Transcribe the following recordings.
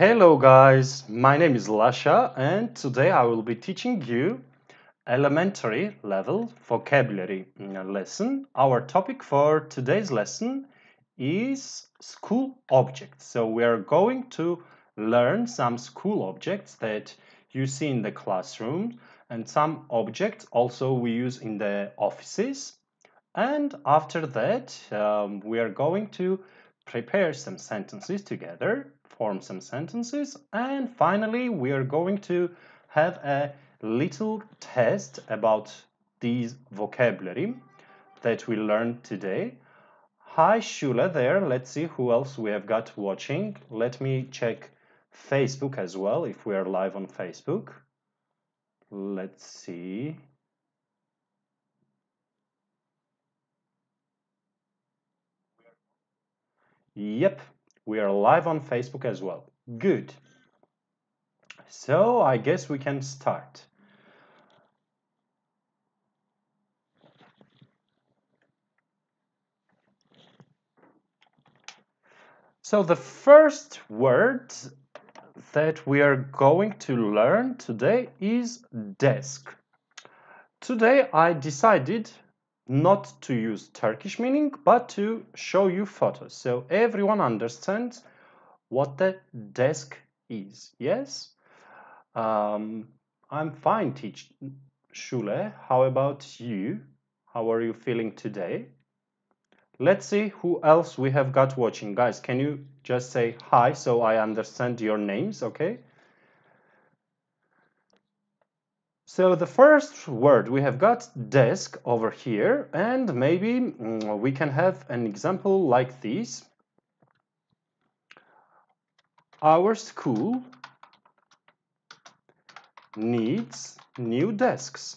Hello guys, my name is Lasha and today I will be teaching you elementary level vocabulary lesson. Our topic for today's lesson is school objects. So we are going to learn some school objects that you see in the classroom and some objects also we use in the offices. And after that, we are going to prepare some sentences together, form some sentences, and finally, we are going to have a little test about these vocabulary that we learned today. Hi, Shula there. Let's see who else we have got watching. Let me check Facebook as well, if we are live on Facebook. Let's see. Yep, we are live on Facebook as well. Good. So I guess we can start. So the first word that we are going to learn today is desk. Today I decided not to use Turkish meaning, but to show you photos so everyone understands what the desk is. Yes? I'm fine, Shule. How about you? How are you feeling today? Let's see who else we have got watching. Guys, can you just say hi so I understand your names, okay? So the first word we have got desk over here, and maybe we can have an example like this. Our school needs new desks.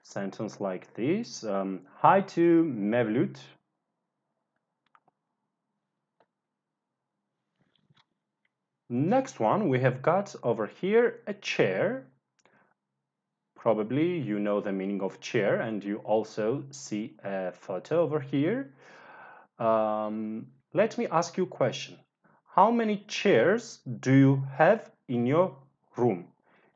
Sentence like this. Hi to Mevlut. Next one we have got over here a chair. Probably you know the meaning of chair and you also see a photo over here. Let me ask you a question. How many chairs do you have in your room?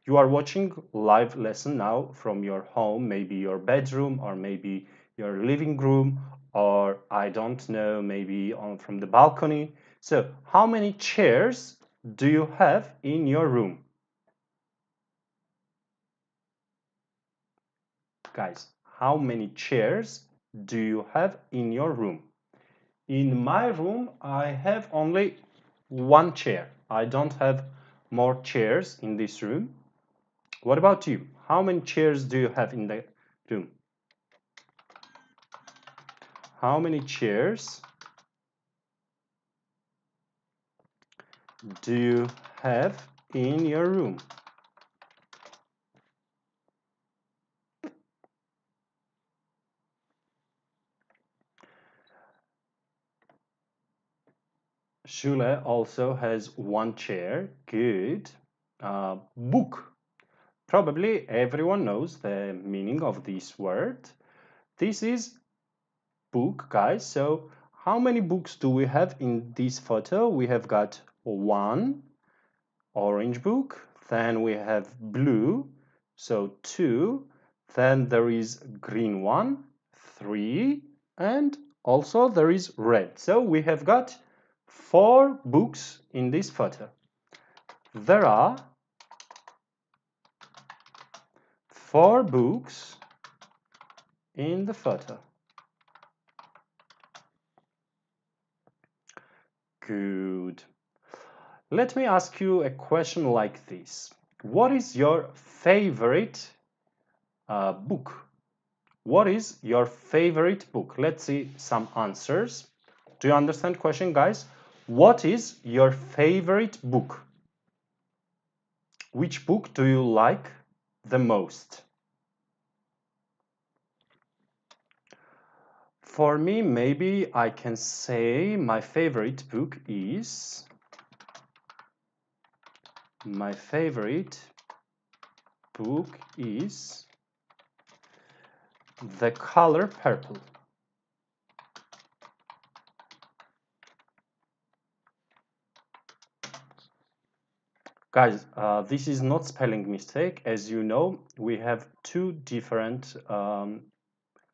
You are watching live lesson now from your home, maybe your bedroom or maybe your living room, or I don't know, maybe from the balcony. So how many chairs do you have in your room? Guys, how many chairs do you have in your room? In my room, I have only one chair. I don't have more chairs in this room. What about you? How many chairs do you have in the room? How many chairs do you have in your room? Shule also has one chair. Good. Book. Probably everyone knows the meaning of this word. This is book, guys. So how many books do we have in this photo? We have got one orange book, then we have blue, so two, then there is green one, three, and also there is red. So we have got four books in this photo. There are four books in the photo. Good. Let me ask you a question like this. What is your favorite book? What is your favorite book? Let's see some answers. Do you understand question, guys? What is your favorite book? Which book do you like the most? For me, maybe I can say my favorite book is The Color Purple. Guys, this is not spelling mistake. As you know, we have two different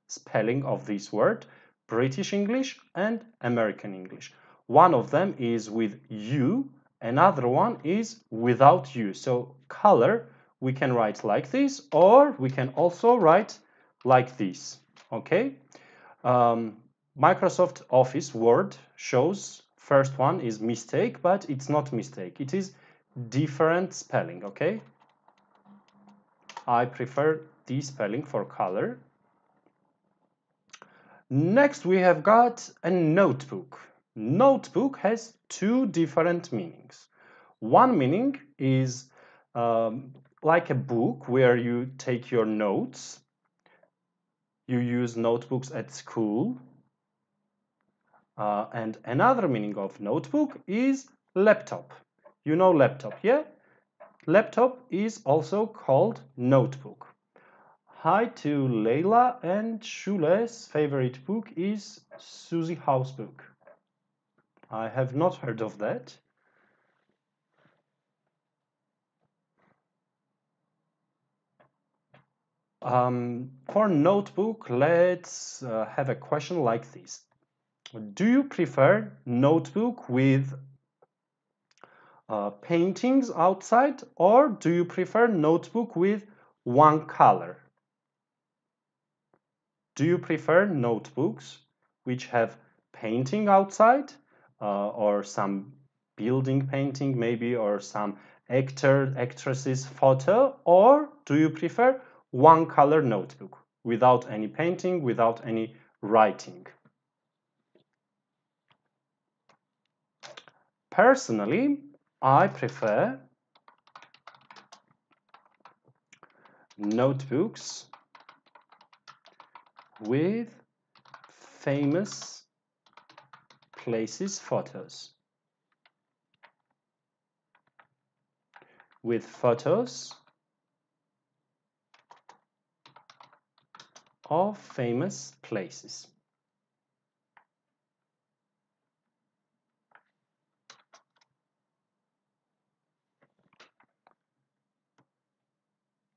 spelling of this word, British English and American English. One of them is with U, another one is without U. So color, we can write like this, or we can also write like this, okay? Microsoft Office Word shows first one is mistake, but it's not mistake. It is different spelling, okay? I prefer this spelling for color. Next, we have got a notebook. Notebook has two different meanings. One meaning is like a book where you take your notes. You use notebooks at school. And another meaning of notebook is laptop. You know laptop, yeah? Laptop is also called notebook. Hi to Leila, and Shule's favorite book is Susie House book. I have not heard of that. For notebook, let's have a question like this. Do you prefer notebook with paintings outside, or do you prefer notebook with one color? Do you prefer notebooks which have painting outside or some building painting maybe, or some actress's photo, or do you prefer one color notebook without any painting, without any writing? Personally, I prefer notebooks with famous places photos. With photos of famous places.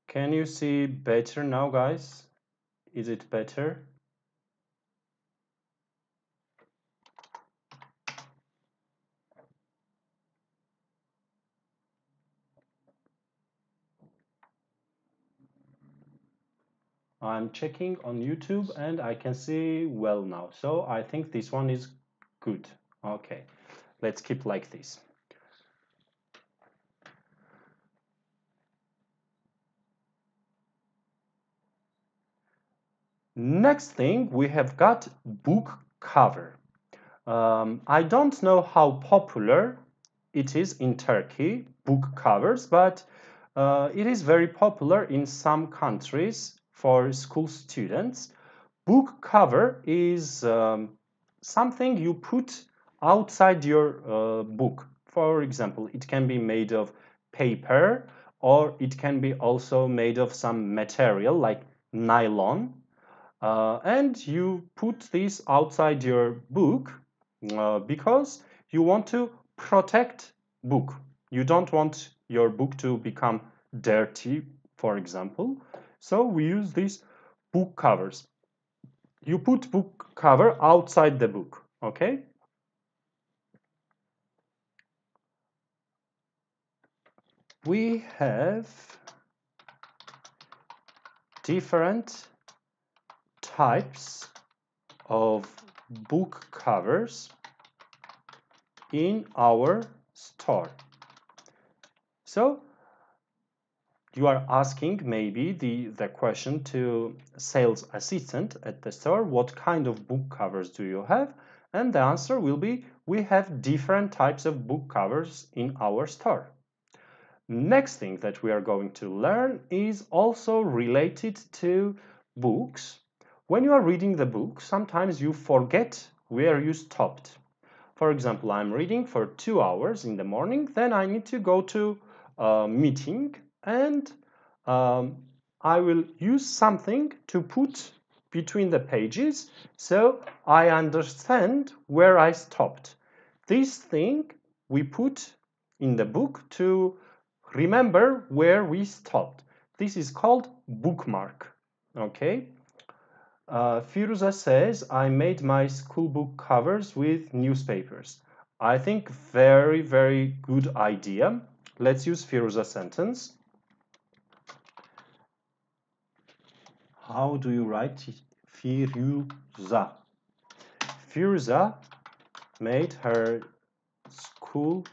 Can you see better now, guys? Is it better? I'm checking on YouTube and I can see well now. So I think this one is good. Okay, let's keep like this. Next thing, we have got book cover. I don't know how popular it is in Turkey, book covers, but it is very popular in some countries for school students. Book cover is something you put outside your book. For example, it can be made of paper, or it can be also made of some material like nylon. And you put this outside your book because you want to protect book. You don't want your book to become dirty, for example. So we use these book covers. You put book cover outside the book, okay? We have different types of book covers in our store. So you are asking maybe the question to sales assistant at the store, what kind of book covers do you have? And the answer will be, we have different types of book covers in our store. Next thing that we are going to learn is also related to books. When you are reading the book, sometimes you forget where you stopped. For example, I'm reading for 2 hours in the morning, then I need to go to a meeting, and I will use something to put between the pages so I understand where I stopped. This thing we put in the book to Remember where we stopped. This is called bookmark. Okay. Firuza says, I made my school book covers with newspapers. I think very, very good idea. Let's use Firuza's sentence. How do you write Firuza? Firuza made her school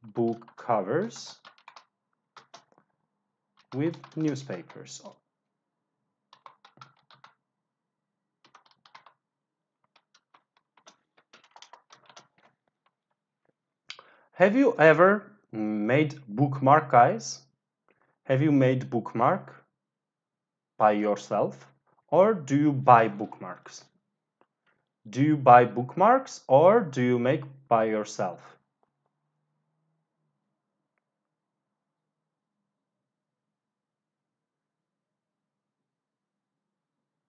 book covers with newspapers. Have you ever made bookmark, guys? Have you made bookmark by yourself, or do you buy bookmarks? Do you buy bookmarks or do you make by yourself?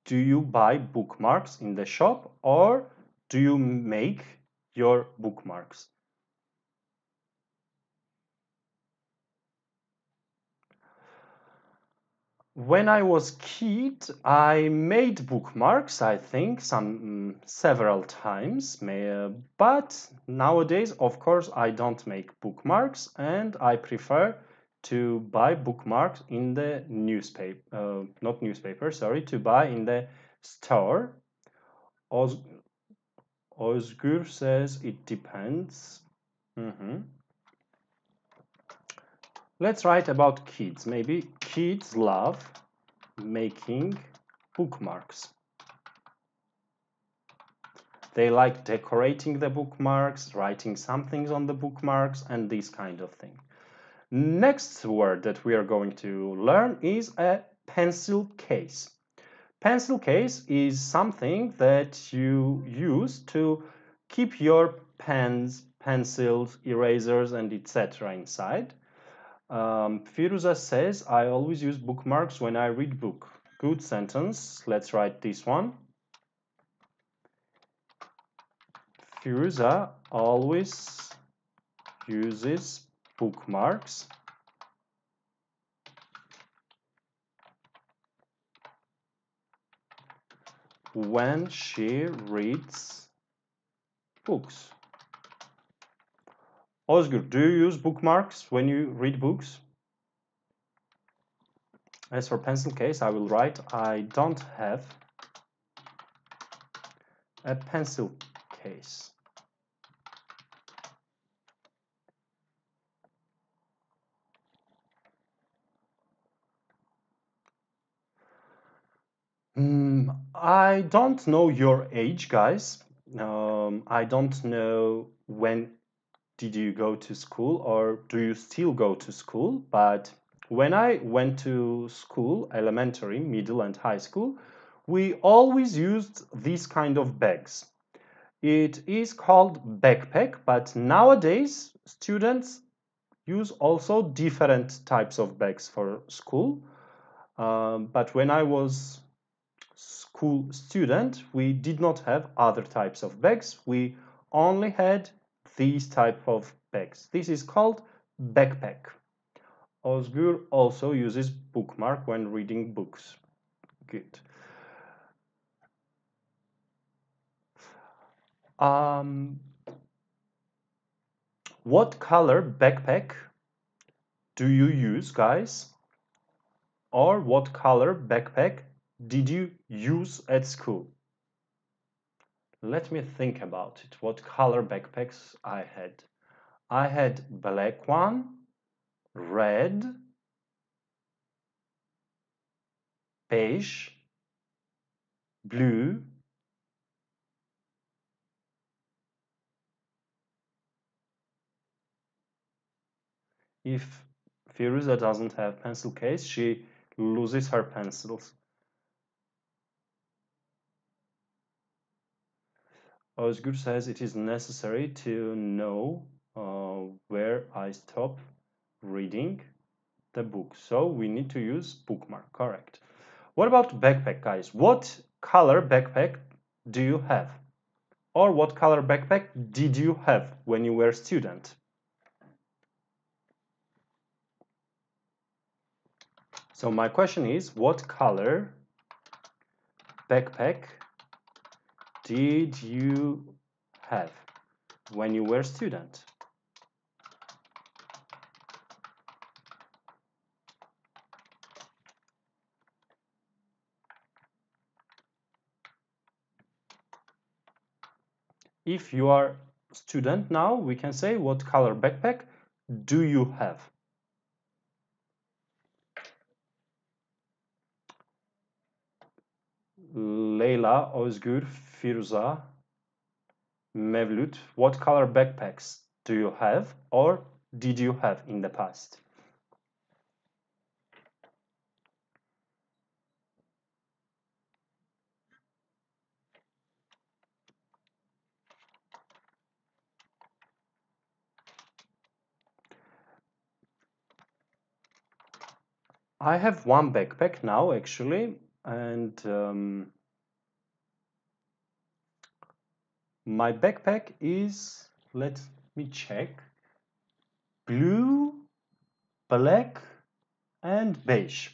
Do you buy bookmarks in the shop or do you make your bookmarks? When I was kid, I made bookmarks, I think, several times. But nowadays, of course, I don't make bookmarks, and I prefer to buy bookmarks in the newspaper, not newspaper, sorry, to buy in the store. Oz Ozgur says it depends. Mhm. Let's write about kids. Maybe kids love making bookmarks. They like decorating the bookmarks, writing some things on the bookmarks, and this kind of thing. Next word that we are going to learn is a pencil case. Pencil case is something that you use to keep your pens, pencils, erasers, and etc. inside. Firuza says, I always use bookmarks when I read book. Good sentence. Let's write this one. Firuza always uses bookmarks when she reads books. Ozgur, do you use bookmarks when you read books? As for pencil case, I will write, I don't have a pencil case. I don't know your age, guys. I don't know when did you go to school or do you still go to school, but when I went to school, elementary, middle, and high school, we always used these kind of bags. It is called backpack, but nowadays students use also different types of bags for school. But when I was school student, we did not have other types of bags. We only had these type of bags. This is called backpack. Ozgur also uses bookmark when reading books. Good. What color backpack do you use, guys? Or what color backpack did you use at school? Let me think about it. What color backpacks I had? I had black one, red, beige, blue, if Firuza doesn't have pencil case, she loses her pencils. Özgür says it is necessary to know where I stop reading the book. So we need to use bookmark, correct. What about backpack, guys? What color backpack do you have? Or what color backpack did you have when you were a student? So my question is, what color backpack did you have when you were a student? If you are a student now, we can say, what color backpack do you have? Leyla, Özgür, Firuza, Mevlut, what color backpacks do you have or did you have in the past? I have one backpack now actually, and my backpack is, let me check, blue, black, and beige.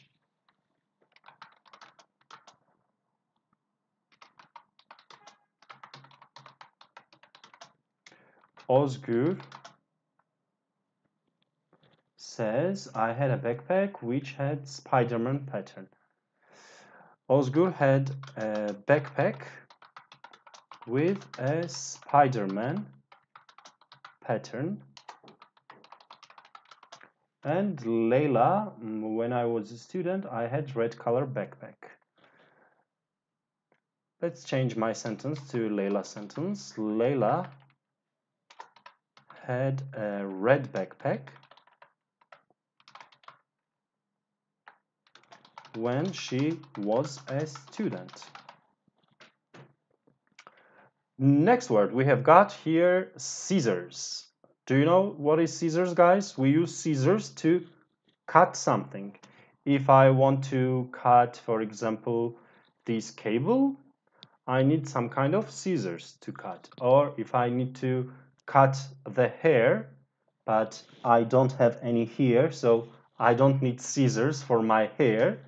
Özgür says I had a backpack which had Spider-Man pattern. Özgür had a backpack with a Spider-Man pattern. And Leyla, when I was a student, I had red color backpack. Let's change my sentence to Leyla sentence. Leyla had a red backpack when she was a student. Next word we have got here, scissors. Do you know what is scissors, guys? We use scissors to cut something. If I want to cut, for example, this cable, I need some kind of scissors to cut. Or if I need to cut the hair, but I don't have any here, so I don't need scissors for my hair.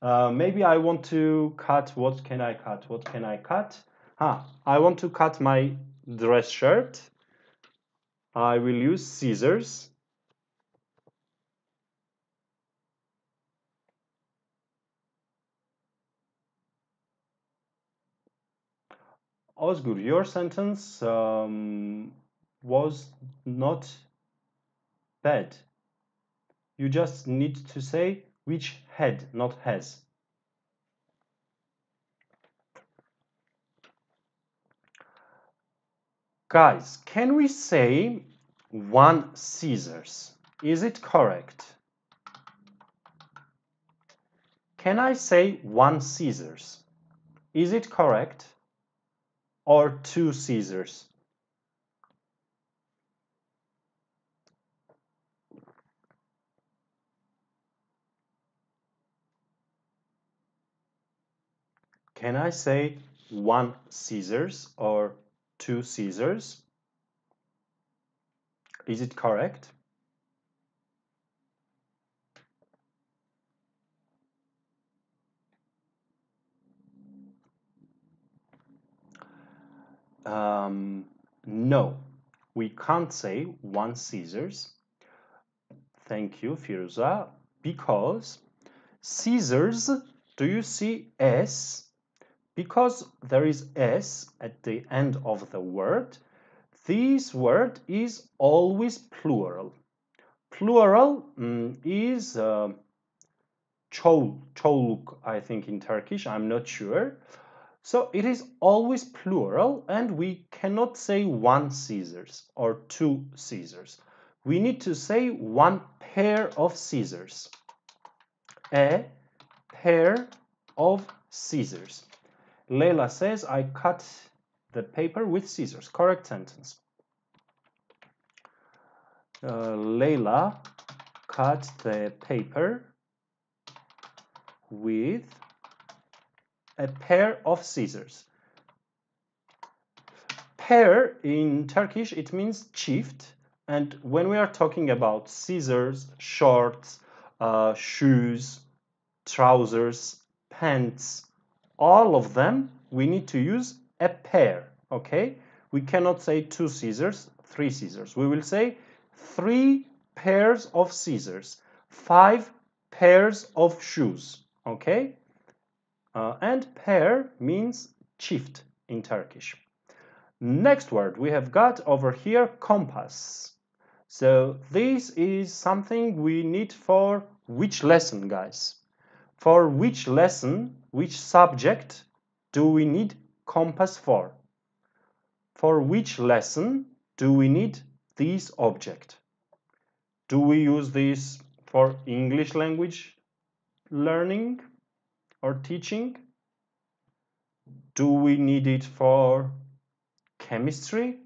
Maybe I want to cut, what can I cut? What can I cut? I want to cut my dress shirt. I will use scissors. Özgür, your sentence was not bad. You just need to say which had, not has. Guys, can we say one scissors? Is it correct? Can I say one scissors? Is it correct? Or two scissors? Can I say one scissors or two scissors? Is it correct? No, we can't say one scissors. Thank you, Firuza. Because scissors, do you see S? Because there is S at the end of the word, this word is always plural. Plural is çoğuluk, I think in Turkish, I'm not sure. So it is always plural and we cannot say one scissors or two scissors. We need to say one pair of scissors. A pair of scissors. Leyla says, I cut the paper with scissors. Correct sentence. Leyla cut the paper with a pair of scissors. Pair in Turkish, it means çift. And when we are talking about scissors, shorts, shoes, trousers, pants, all of them, we need to use a pair, okay? We cannot say 2 scissors, 3 scissors. We will say 3 pairs of scissors, 5 pairs of shoes, okay? And pair means çift in Turkish. Next word we have got over here, compass. So this is something we need for which lesson, guys? For which lesson, which subject do we need compass for? For which lesson do we need this object? Do we use this for English language learning or teaching? Do we need it for chemistry?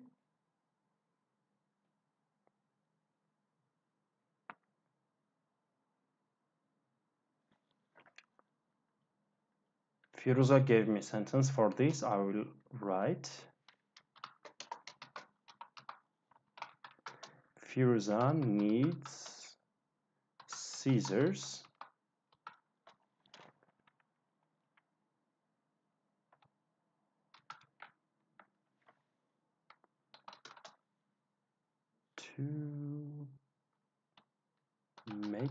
Firuza gave me a sentence for this. I will write. Firuza needs scissors to make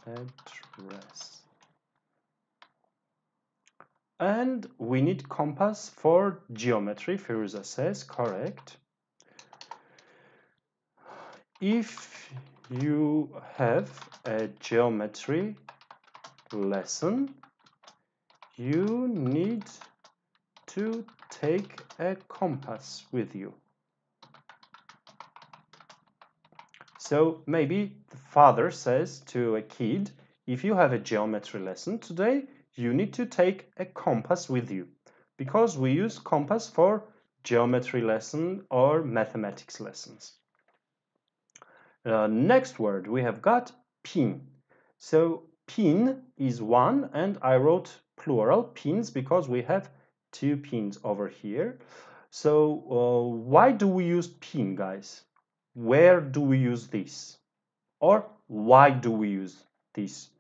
a dress. And we need compass for geometry, Firuza says, correct. If you have a geometry lesson, you need to take a compass with you. So maybe the father says to a kid, if you have a geometry lesson today, you need to take a compass with you, because we use compass for geometry lesson or mathematics lessons. Next word we have got pin. So pin is one, and I wrote plural pins because we have 2 pins over here. So why do we use pin, guys? Where do we use this? Or why do we use this?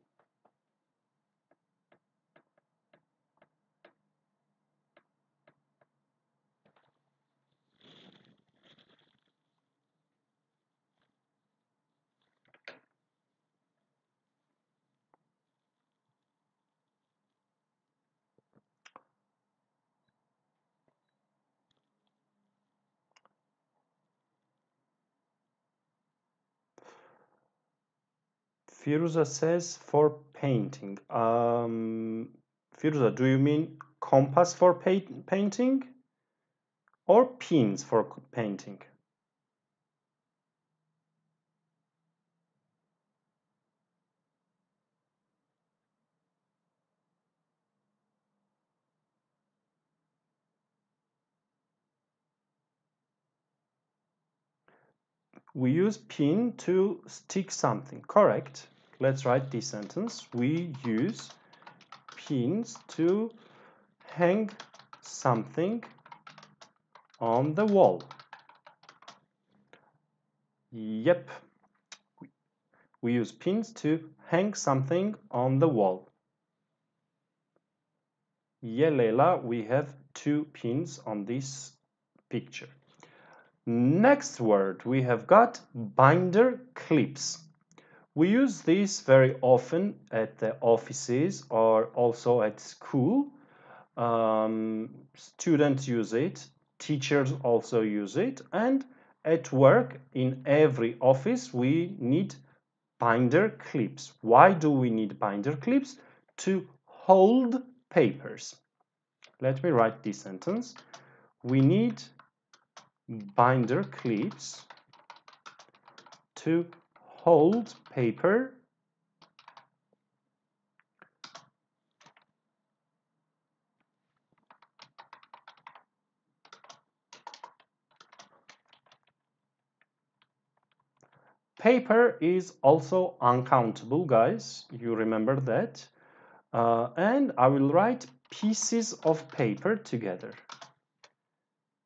Firuza says for painting. Firuza, do you mean compass for painting or pins for painting? We use pin to stick something, correct? Let's write this sentence. We use pins to hang something on the wall. Yep. We use pins to hang something on the wall. Yeah, Leila, we have 2 pins on this picture. Next word, we have got binder clips. We use these very often at the offices or also at school. Students use it, teachers also use it, and at work in every office we need binder clips. Why do we need binder clips? To hold papers. Let me write this sentence. We need binder clips to hold paper paper is also uncountable, guys. You remember that. And I will write pieces of paper together.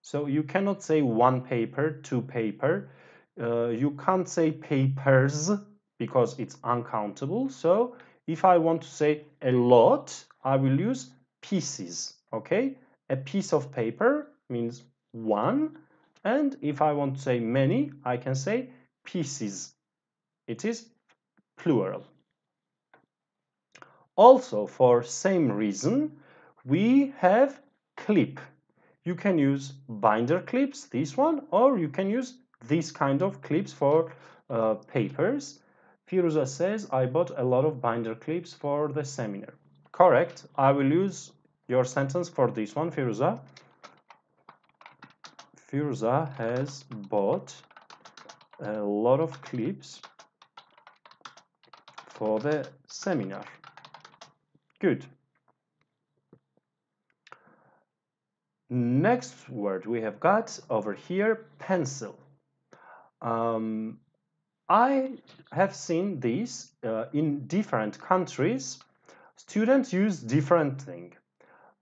So you cannot say 1 paper, 2 paper. You can't say papers because it's uncountable. So If I want to say a lot, I will use pieces, okay? A piece of paper means one, and if I want to say many, I can say pieces. It is plural. Also, for same reason, we have clip. You can use binder clips, this one, or you can use this kind of clips for papers. Firuza says, I bought a lot of binder clips for the seminar. Correct. I will use your sentence for this one, Firuza. Firuza has bought a lot of clips for the seminar. Good. Next word we have got over here, pencil. I have seen this in different countries. Students use different things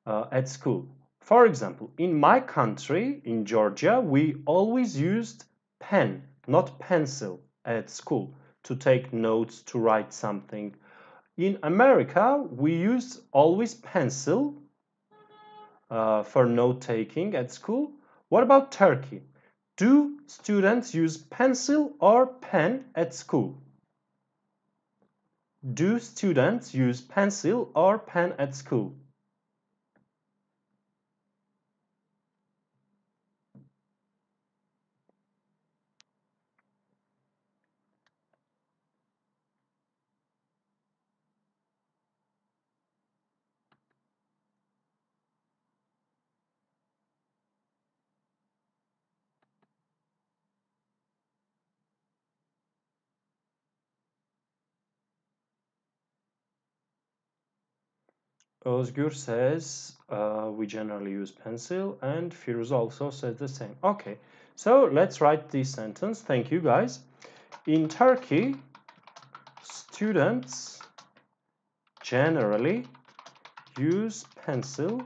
at school. For example, in my country, in Georgia, we always used pen, not pencil, at school to take notes, to write something. In America, we used always pencil for note taking at school. What about Turkey? Do students use pencil or pen at school? Do students use pencil or pen at school? Özgür says we generally use pencil, and Firuz also says the same. Okay, so let's write this sentence. Thank you, guys. In Turkey, students generally use pencil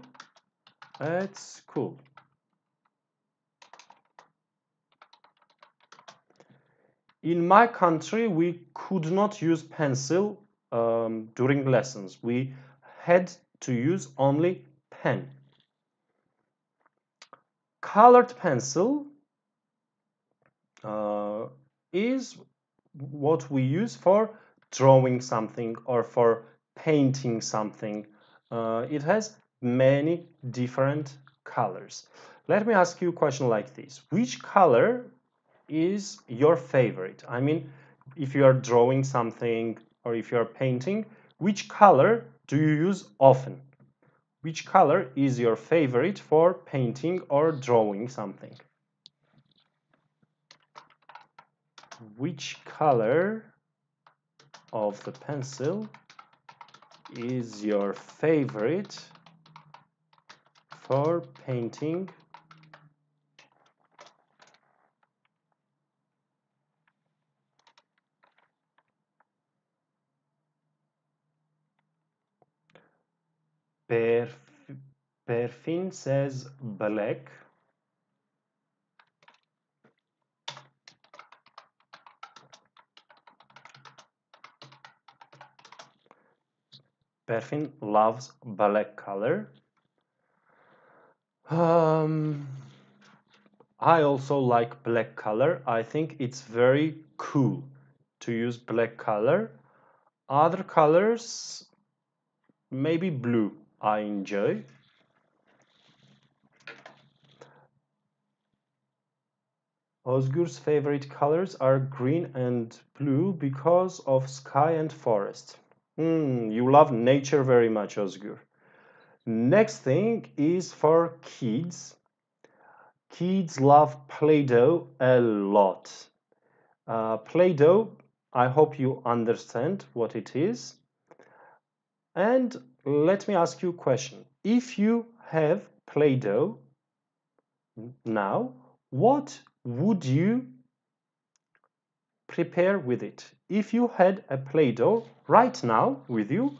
at school. In my country, we could not use pencil during lessons. We had to use only pen. Colored pencil is what we use for drawing something or for painting something. It has many different colors. Let me ask you a question like this. Which color is your favorite? I mean, if you are drawing something or if you are painting, which color do you use often? Which color is your favorite for painting or drawing something? Which color of the pencil is your favorite for painting Perfin says black. Perfin loves black color. I also like black color. I think it's very cool to use black color. Other colors, maybe blue, I enjoy. Özgür's favorite colors are green and blue because of sky and forest. You love nature very much, Özgür. Next thing is for kids. Kids love Play-Doh a lot. Play-Doh, I hope you understand what it is. And let me ask you a question. If you have Play-Doh now, what would you prepare with it? If you had a Play-Doh right now with you,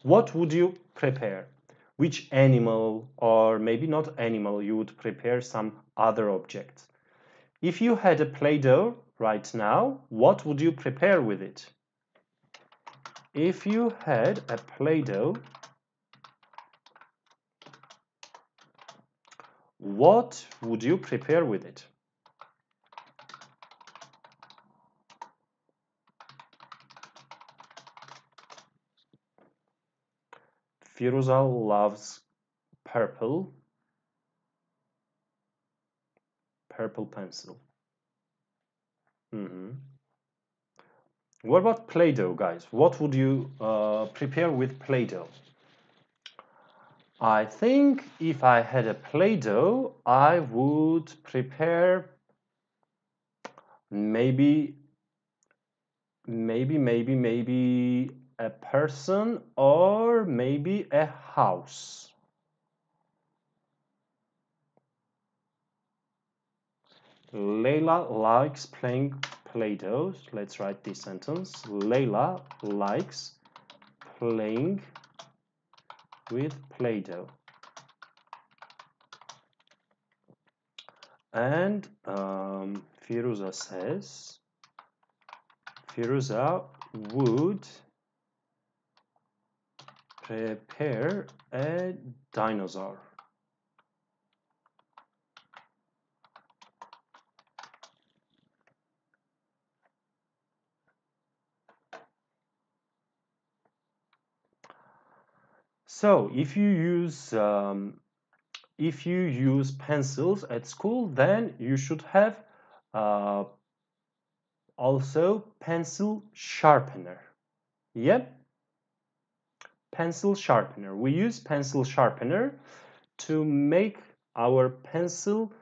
what would you prepare? Which animal, or maybe not animal, you would prepare some other object? If you had a Play-Doh right now, what would you prepare with it? if you had a Play-Doh, what would you prepare with it? Firuza loves purple pencil. What about Play-Doh, guys? What would you prepare with Play-Doh? I think if I had a Play-Doh, I would prepare maybe a person or maybe a house. Leila likes playing Play-Doh. Let's write this sentence. Leila likes playing with Play-Doh. And Firuza says, Firuza would prepare a dinosaur. So if you use pencils at school, then you should have also pencil sharpener. Yep, pencil sharpener. We use pencil sharpener to make our pencil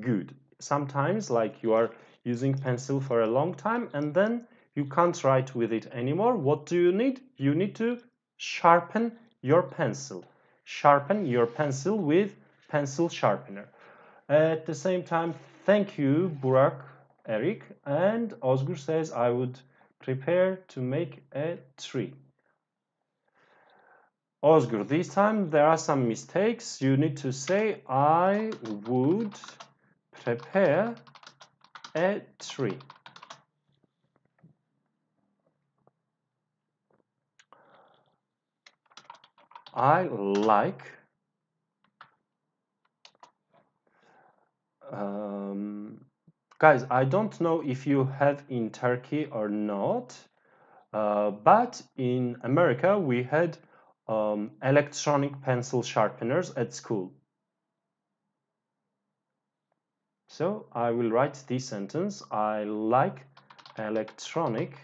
good. Sometimes, like you are using pencil for a long time and then you can't write with it anymore. What do you need? You need to sharpen your pencil. Sharpen your pencil with pencil sharpener. At the same time, thank you, Burak, Eric, and Ozgur says I would prepare to make a tree. Ozgur, this time there are some mistakes. You need to say I would prepare a tree. I like guys, I don't know if you have in Turkey or not, but in America we had electronic pencil sharpeners at school. So I will write this sentence. I like electronic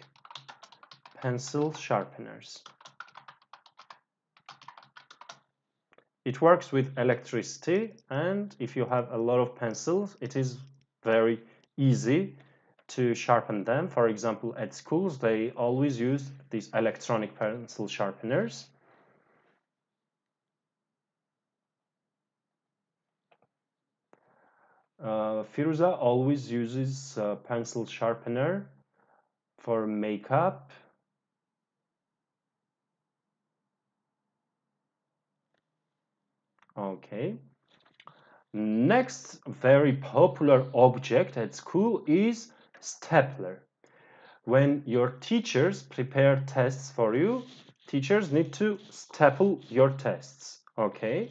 pencil sharpeners. It works with electricity, and if you have a lot of pencils, it is very easy to sharpen them. For example, at schools, they always use these electronic pencil sharpeners. Firuza always uses pencil sharpener for makeup. Okay. Next very popular object at school is stapler. When your teachers prepare tests for you, teachers need to staple your tests, okay?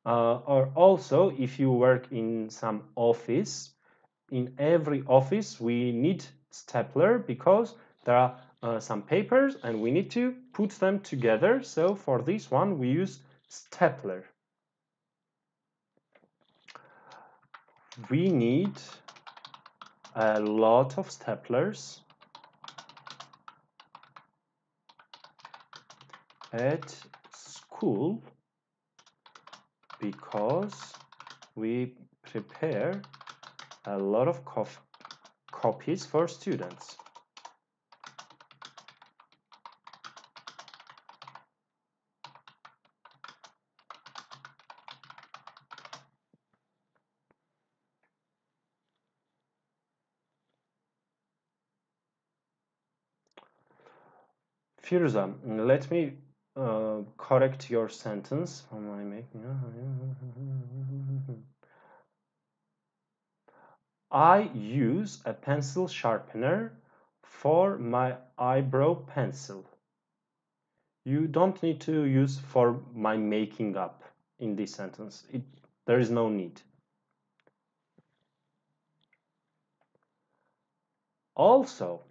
Or also, if you work in some office, in every office we need stapler because there are some papers and we need to put them together. So for this one, we use stapler. We need a lot of staplers at school because we prepare a lot of copies for students. Firuza, let me correct your sentence. Am I making? I use a pencil sharpener for my eyebrow pencil. You don't need to use for my making up in this sentence. There is no need. Also,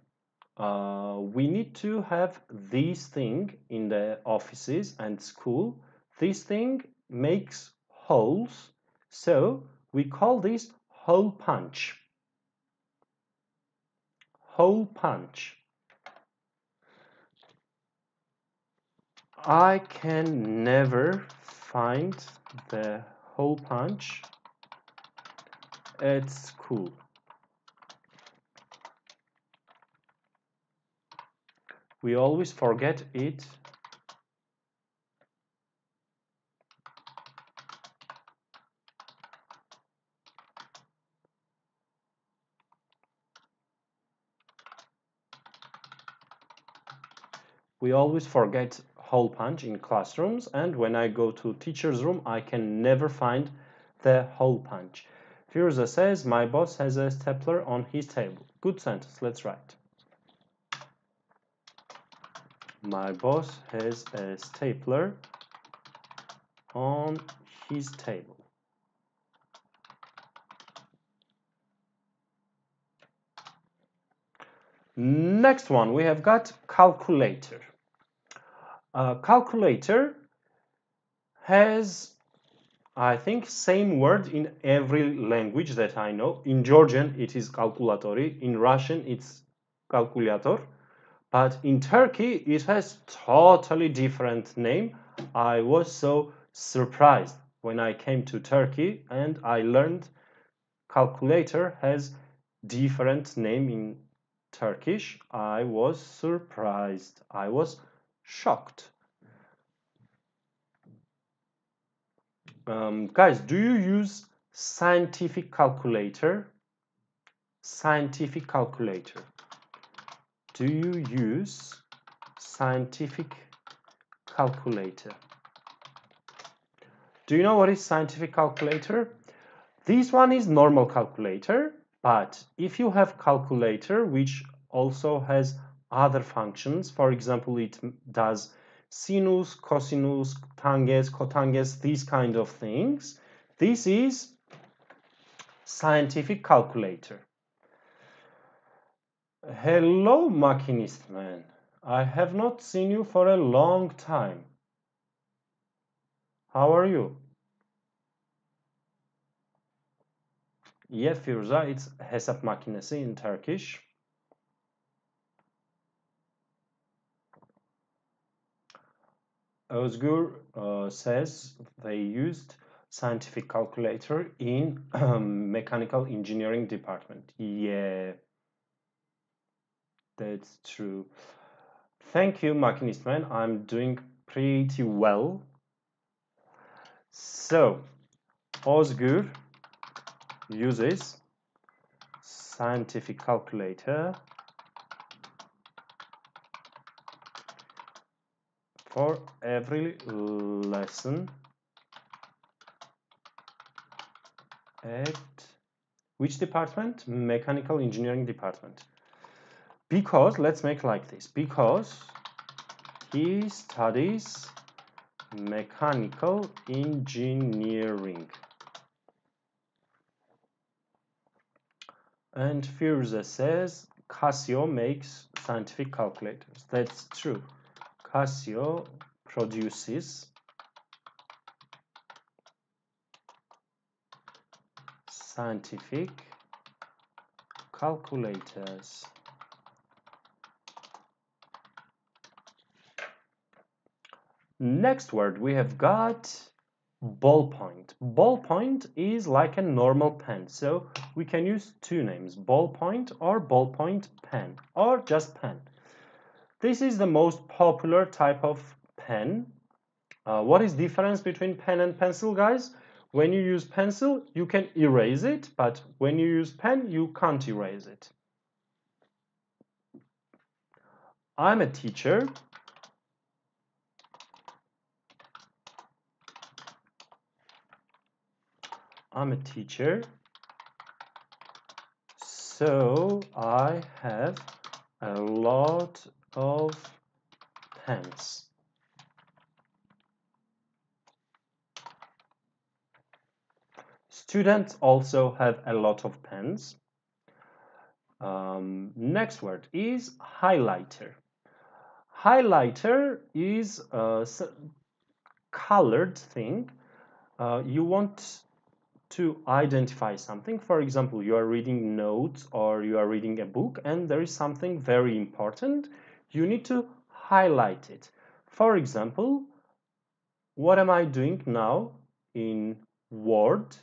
we need to have this thing in the offices and school. This thing makes holes, so we call this hole punch. Hole punch. I can never find the hole punch at school. We always forget it. We always forget hole punch in classrooms, and when I go to teacher's room, I can never find the hole punch. Firuza says, my boss has a stapler on his table. Good sentence, let's write. My boss has a stapler on his table. Next one, we have got calculator. Calculator has, I think, same word in every language that I know. In Georgian, it is calculatori. In Russian, it's calculator. But in Turkey, it has totally different name. I was so surprised when I came to Turkey and I learned calculator has different name in Turkish. I was surprised. I was shocked. Guys, do you use scientific calculator? Scientific calculator. Do you use scientific calculator? Do you know what is scientific calculator? This one is normal calculator, but if you have calculator which also has other functions, for example, it does sinus, cosinus, tangens, cotangens, these kind of things, this is scientific calculator. Hello, machinist man. I have not seen you for a long time. How are you? Yeah, Firuza, it's hesap makinesi in Turkish. Özgür says they used scientific calculator in mechanical engineering department. Yeah, that's true. Thank you, machinist man. I'm doing pretty well. So, Özgür uses scientific calculator for every lesson at which department? Mechanical engineering department. Because, let's make like this, because he studies mechanical engineering. And Firuza says Casio makes scientific calculators. That's true. Casio produces scientific calculators. Next word we have got ballpoint. Ballpoint is like a normal pen, so we can use two names, ballpoint or ballpoint pen, or just pen. This is the most popular type of pen. What is the difference between pen and pencil, guys? When you use pencil, you can erase it, but when you use pen, you can't erase it. I'm a teacher. I'm a teacher, so I have a lot of pens. Students also have a lot of pens. Next word is highlighter. Highlighter is a colored thing. You want to identify something. For example, you are reading notes or you are reading a book and there is something very important. You need to highlight it. For example, what am I doing now in Word?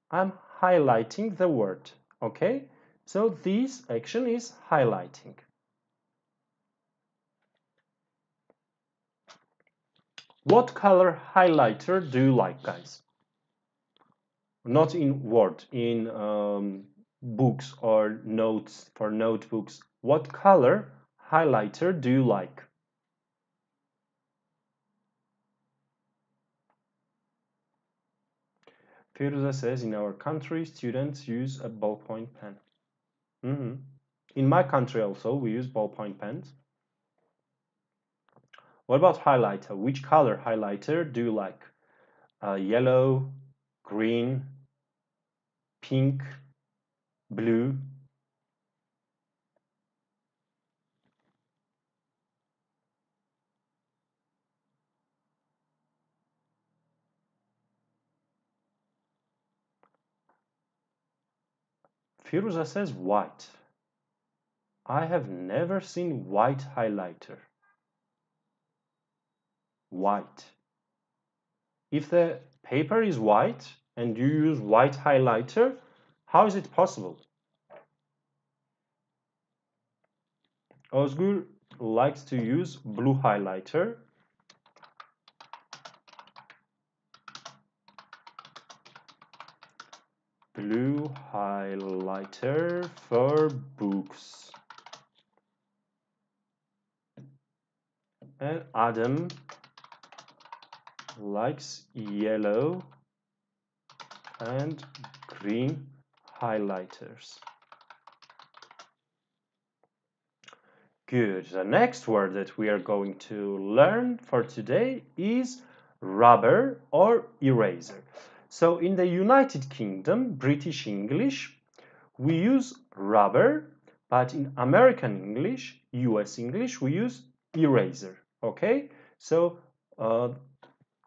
I'm highlighting the word. Okay? So this action is highlighting. What color highlighter do you like, guys? Not in Word, in books or notes for notebooks. What color highlighter do you like? Firuza says in our country, students use a ballpoint pen. In my country also, we use ballpoint pens. What about highlighter? Which color highlighter do you like? Yellow, green, pink, blue. Firuza says white. I have never seen white highlighter. White. If the paper is white and you use white highlighter, how is it possible? Özgür likes to use blue highlighter. Blue highlighter for books. And Adam likes yellow and green highlighters. Good. The next word that we are going to learn for today is rubber or eraser. So in the United Kingdom, British English, we use rubber, but in American English, US English, we use eraser. Okay? So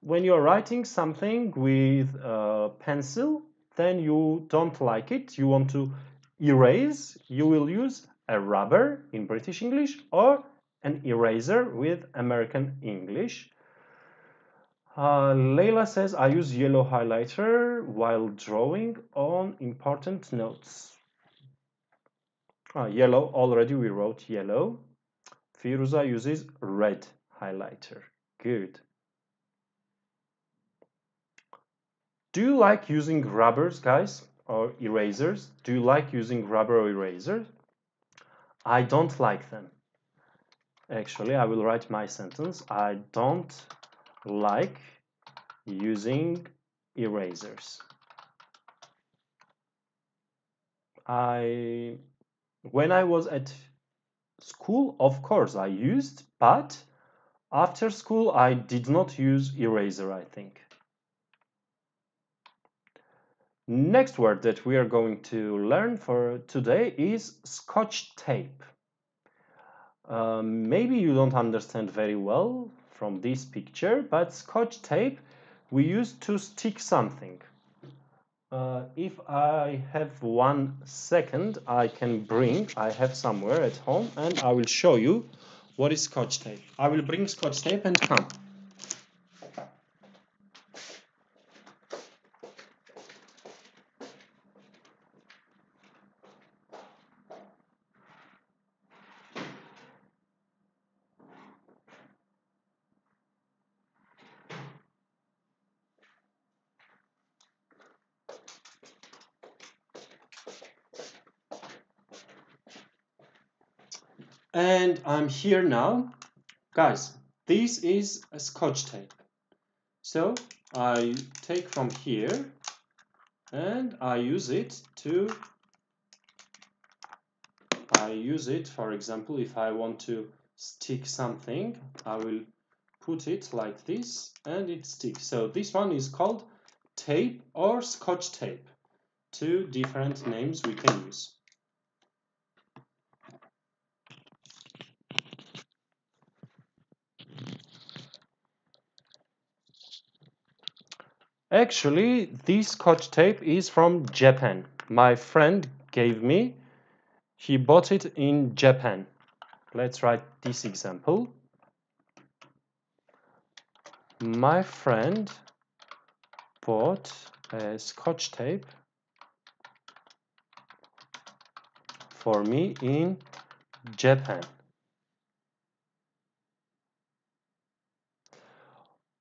when you're writing something with a pencil, then you don't like it, you want to erase, you will use a rubber in British English or an eraser with American English. Leila says, I use yellow highlighter while drawing on important notes. Yellow, already we wrote yellow. Firuza uses red highlighter. Good. Do you like using rubbers, guys, or erasers? Do you like using rubber or erasers? I don't like them. Actually, I will write my sentence. I don't like using erasers. When I was at school, of course, I used, but after school, I did not use eraser, I think. Next word that we are going to learn for today is Scotch tape. Maybe you don't understand very well from this picture, but Scotch tape we use to stick something. If I have 1 second, I have somewhere at home and I will show you what is Scotch tape. I will bring Scotch tape and come. And I'm here now. Guys, this is a Scotch tape. So I take from here and I use it, for example, if I want to stick something, I will put it like this and it sticks. So this one is called tape or Scotch tape. Two different names we can use. Actually, this Scotch tape is from Japan. My friend gave me. He bought it in Japan. Let's write this example. My friend bought a Scotch tape for me in Japan.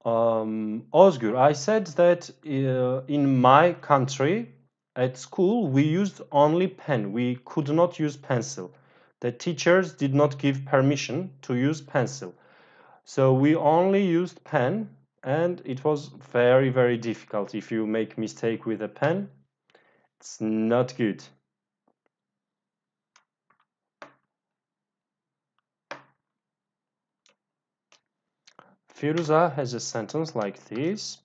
Özgür, I said that in my country at school we used only pen. We could not use pencil. The teachers did not give permission to use pencil. So we only used pen, and it was very, very difficult. If you make mistake with a pen, it's not good. Firuza has a sentence like this.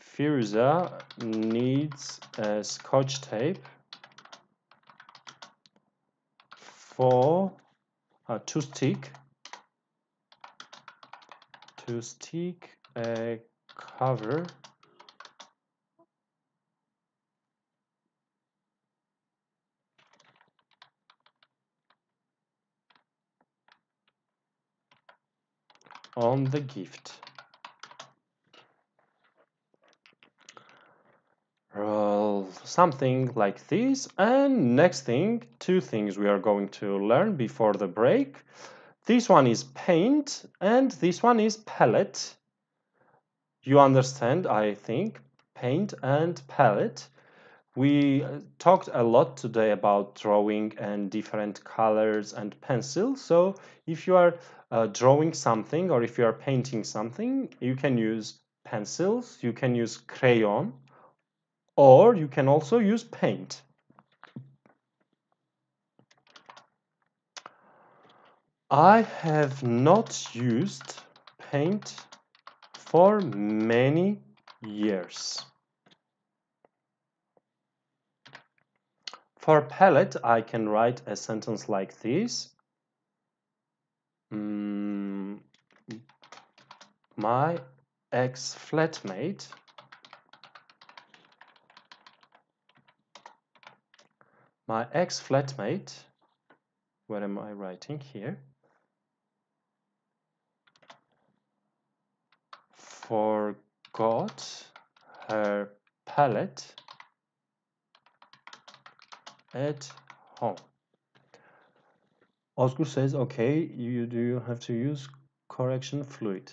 Firuza needs a Scotch tape for to stick a cover on the gift. Something like this. And next thing, two things we are going to learn before the break. This one is paint and this one is palette. You understand, I think, paint and palette. We talked a lot today about drawing and different colors and pencils. So if you are drawing something or if you are painting something, you can use pencils, you can use crayon, or you can also use paint. I have not used paint for many years. For palette, I can write a sentence like this. My ex-flatmate where am I writing here? Forgot her palette at home. Özgür says, okay, you have to use correction fluid.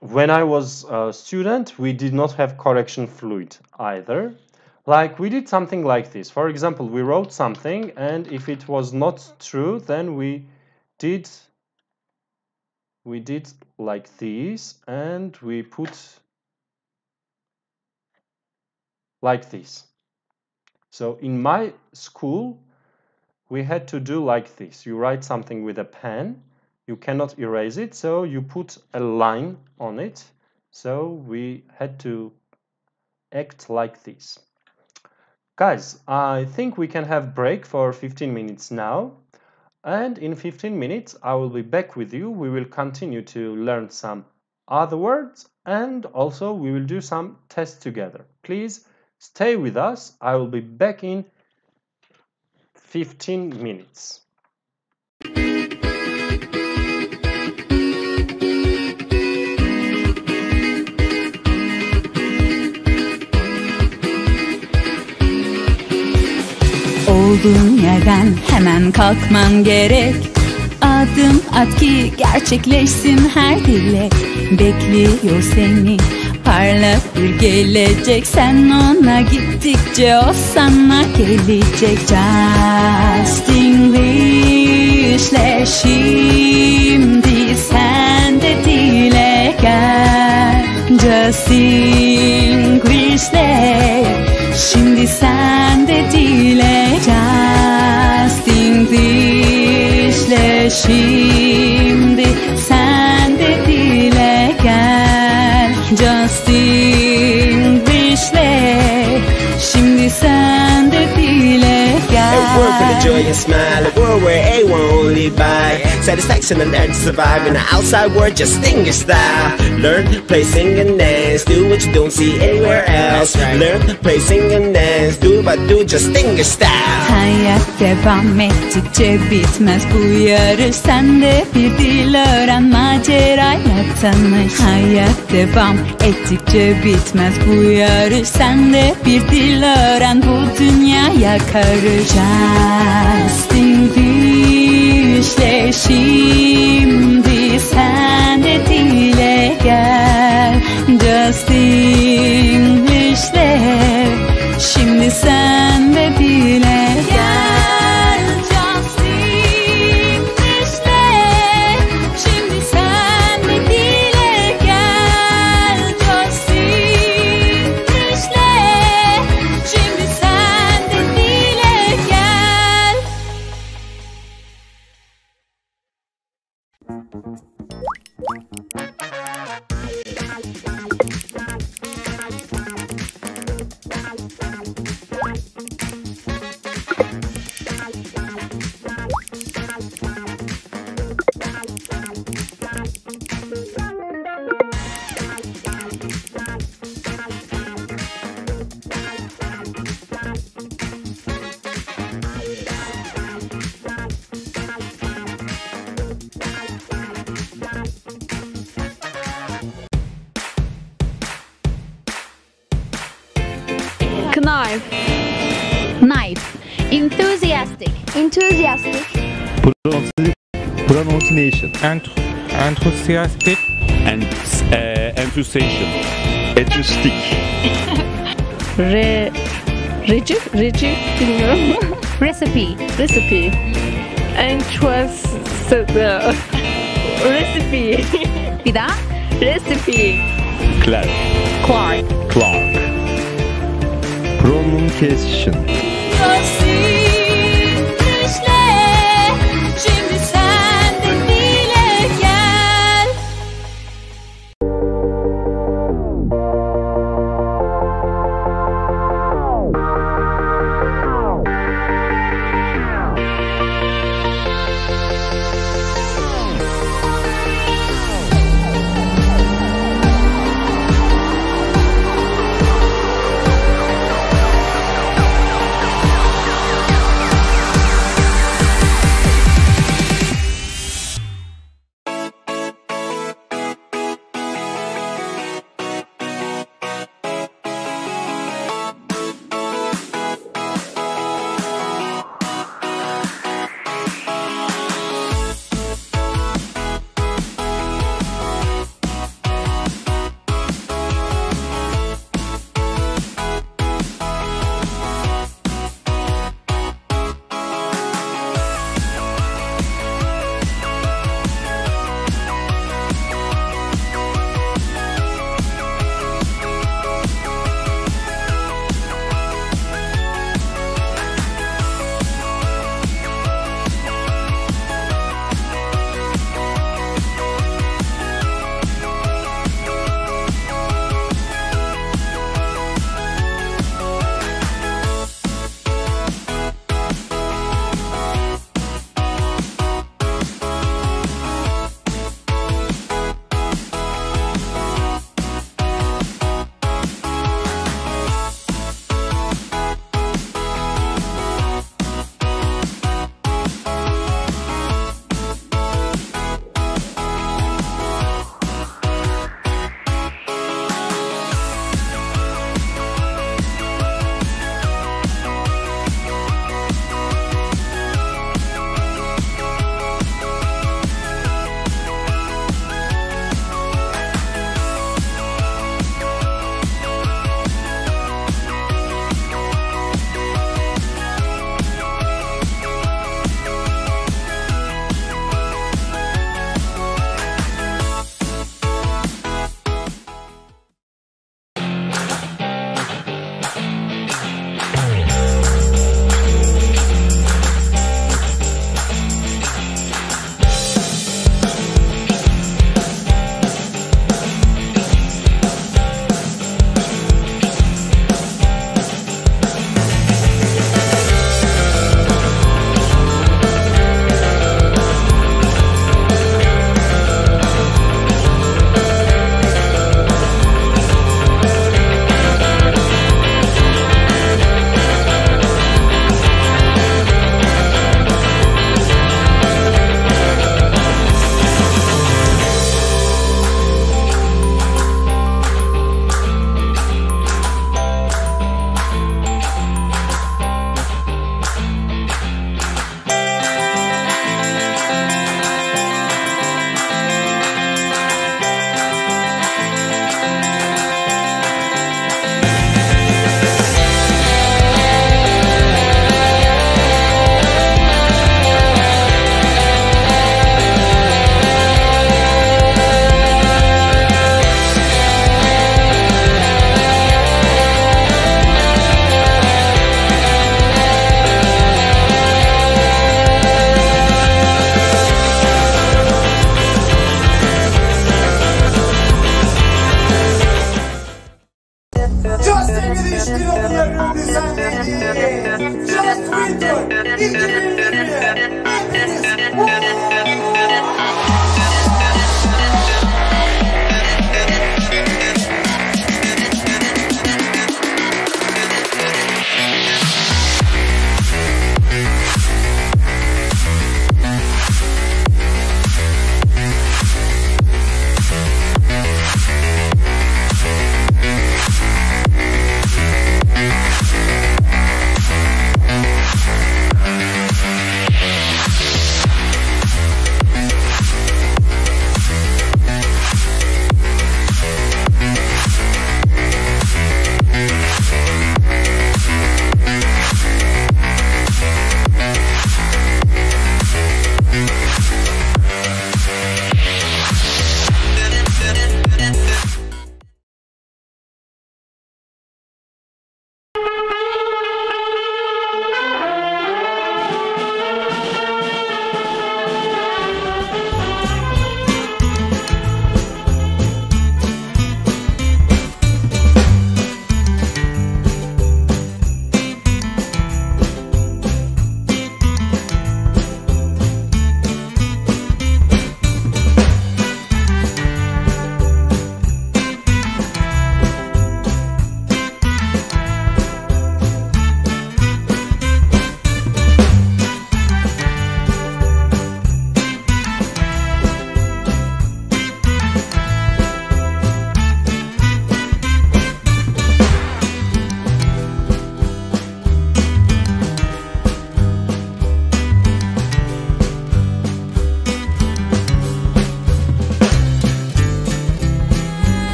When I was a student, we did not have correction fluid either. Like we did something like this. For example, we wrote something and if it was not true, then we did like this and we put like this. So in my school, we had to do like this. You write something with a pen, you cannot erase it, so you put a line on it. So we had to act like this. Guys, I think we can have break for 15 minutes now. And in 15 minutes, I will be back with you. We will continue to learn some other words and also we will do some tests together. Please stay with us. I will be back in 15 minutes. Olduğun yerden hemen kalkman gerek. Adım at ki gerçekleşsin her dilek. Bekliyor seni parlak bir gelecek. Sen ona gittikçe o sana gelecek. Just English'le şimdi sen de dile gel. Just English'le şimdi sen de dile. Just English'le şimdi sen de dile gel. Just joy and smile. A world where everyone only by satisfaction and learn to survive in the outside world. Just sing your style. Learn, play, sing and dance. Do what you don't see anywhere else. Learn, play, sing and dance. Do what do, just sing your style. Hayat devam ettikçe bitmez bu yarış. Sen de bir dil öğren, macerayla tanış. Hayat devam ettikçe bitmez bu yarış. Sen de bir dil öğren, bu dünyaya karış. Justin düşle şimdi sen de dile gel. Justin düşle şimdi sen de dile gel. Justin düşle şimdi sen de dile gel. Justin düşle şimdi sen de dile gel. Knife. Knife. Enthusiastic. Enthusiastic. Pronunciation. Enthusiastic. And enthusiasm. Enthusiastic. Reci bilmiyorum. Recipe. Recipe. Recipe. Bir daha. Recipe. Clark. Clark. Clark. Pronunciation. Justin düşle şimdi sen de dile gel.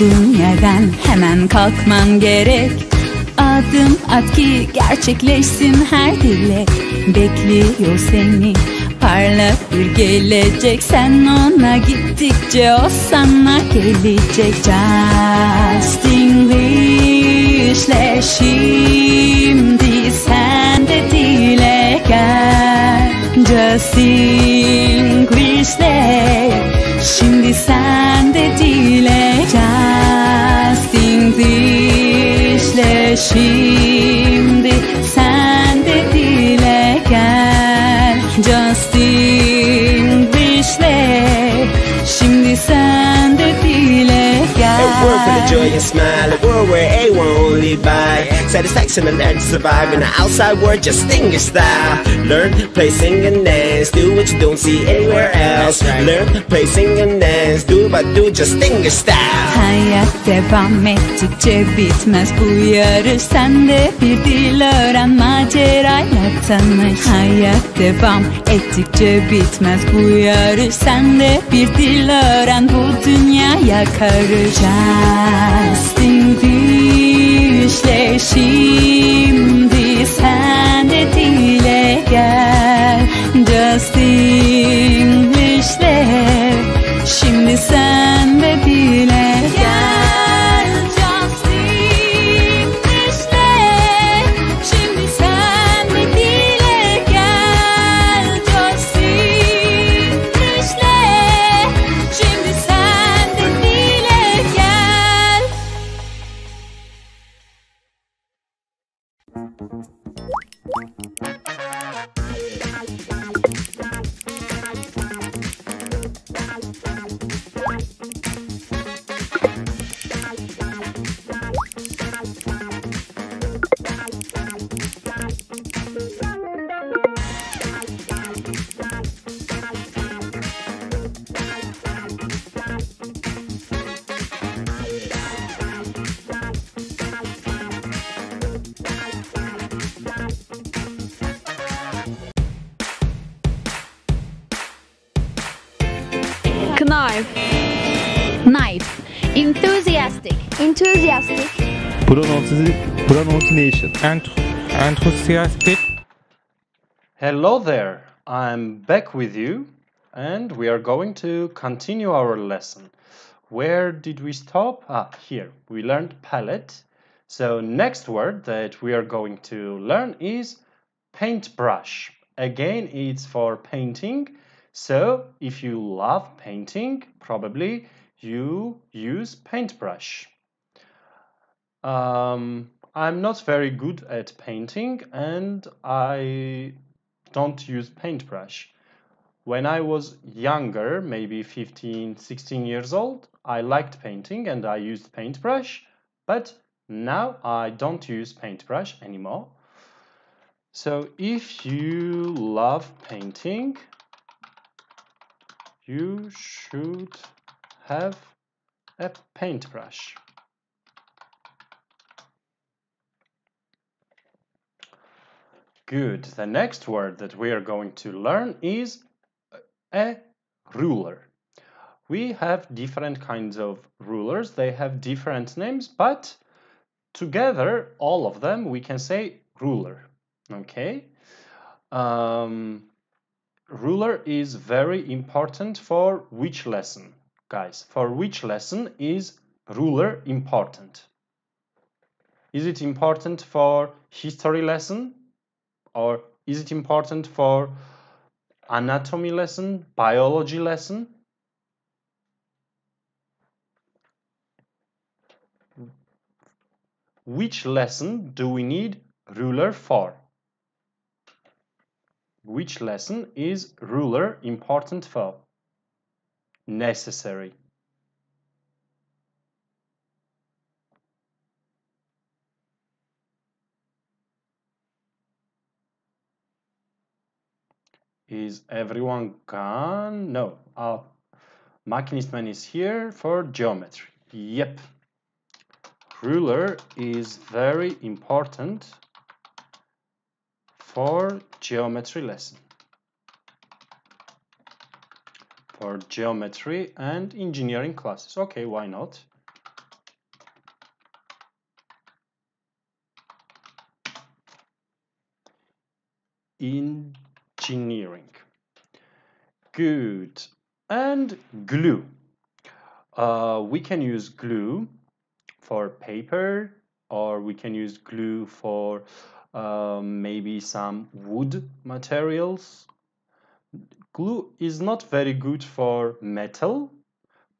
olduğun yerden hemen kalkman gerek. Adım at ki gerçekleşsin her dilek. Bekliyor seni parlak bir gelecek. Sen ona gittikçe o sana gelecek. Just English'le şimdi sen de dile gel. Just English'le şimdi sen de dile gel. Just English'le şimdi sen de dile gel. Just English'le şimdi sen de dile gel. A world with a joy and smile, a world where everyone will lead by satisfaction and learn to survive in the outside world. Just sing your style. Learn, play, sing and dance. Do what you don't see anywhere else. Learn, play, sing and dance. Do but do, just sing your style. Hayat devam ettikçe bitmez bu yarış. Sen de bir dil öğren, macerayla tanış. Hayat devam ettikçe bitmez bu yarış. Sen de bir dil öğren, bu dünyaya karış. Just English'le şimdi sen de dile gel. Just English'le şimdi sen de dile gel. Just English'le şimdi sen de dile gel. Just English'le şimdi sen de dile gel. Knife. Knife. Enthusiastic. Enthusiastic. Pronunciation. Enthusiastic. Hello there, I'm back with you and we are going to continue our lesson. Where did we stop? Here, we learned palette. So next word that we are going to learn is paintbrush. Again, it's for painting. So if you love painting, probably you use paintbrush. I'm not very good at painting and I don't use paintbrush. When I was younger, maybe 15, 16 years old, I liked painting and I used paintbrush, but now I don't use paintbrush anymore. So if you love painting, you should have a paintbrush. Good. The next word that we are going to learn is a ruler. We have different kinds of rulers. They have different names, but together, all of them, we can say ruler. Okay? Ruler is very important for which lesson, guys? For which lesson is ruler important? Is it important for history lesson? Or is it important for anatomy lesson, biology lesson? Which lesson do we need ruler for? Which lesson is ruler important for? Necessary. Is everyone gone? No. Machinist man is here for geometry. Yep. Ruler is very important for geometry lesson. For geometry and engineering classes. Okay, why not? engineering. Good. And glue. We can use glue for paper, or we can use glue for maybe some wood materials. Glue is not very good for metal,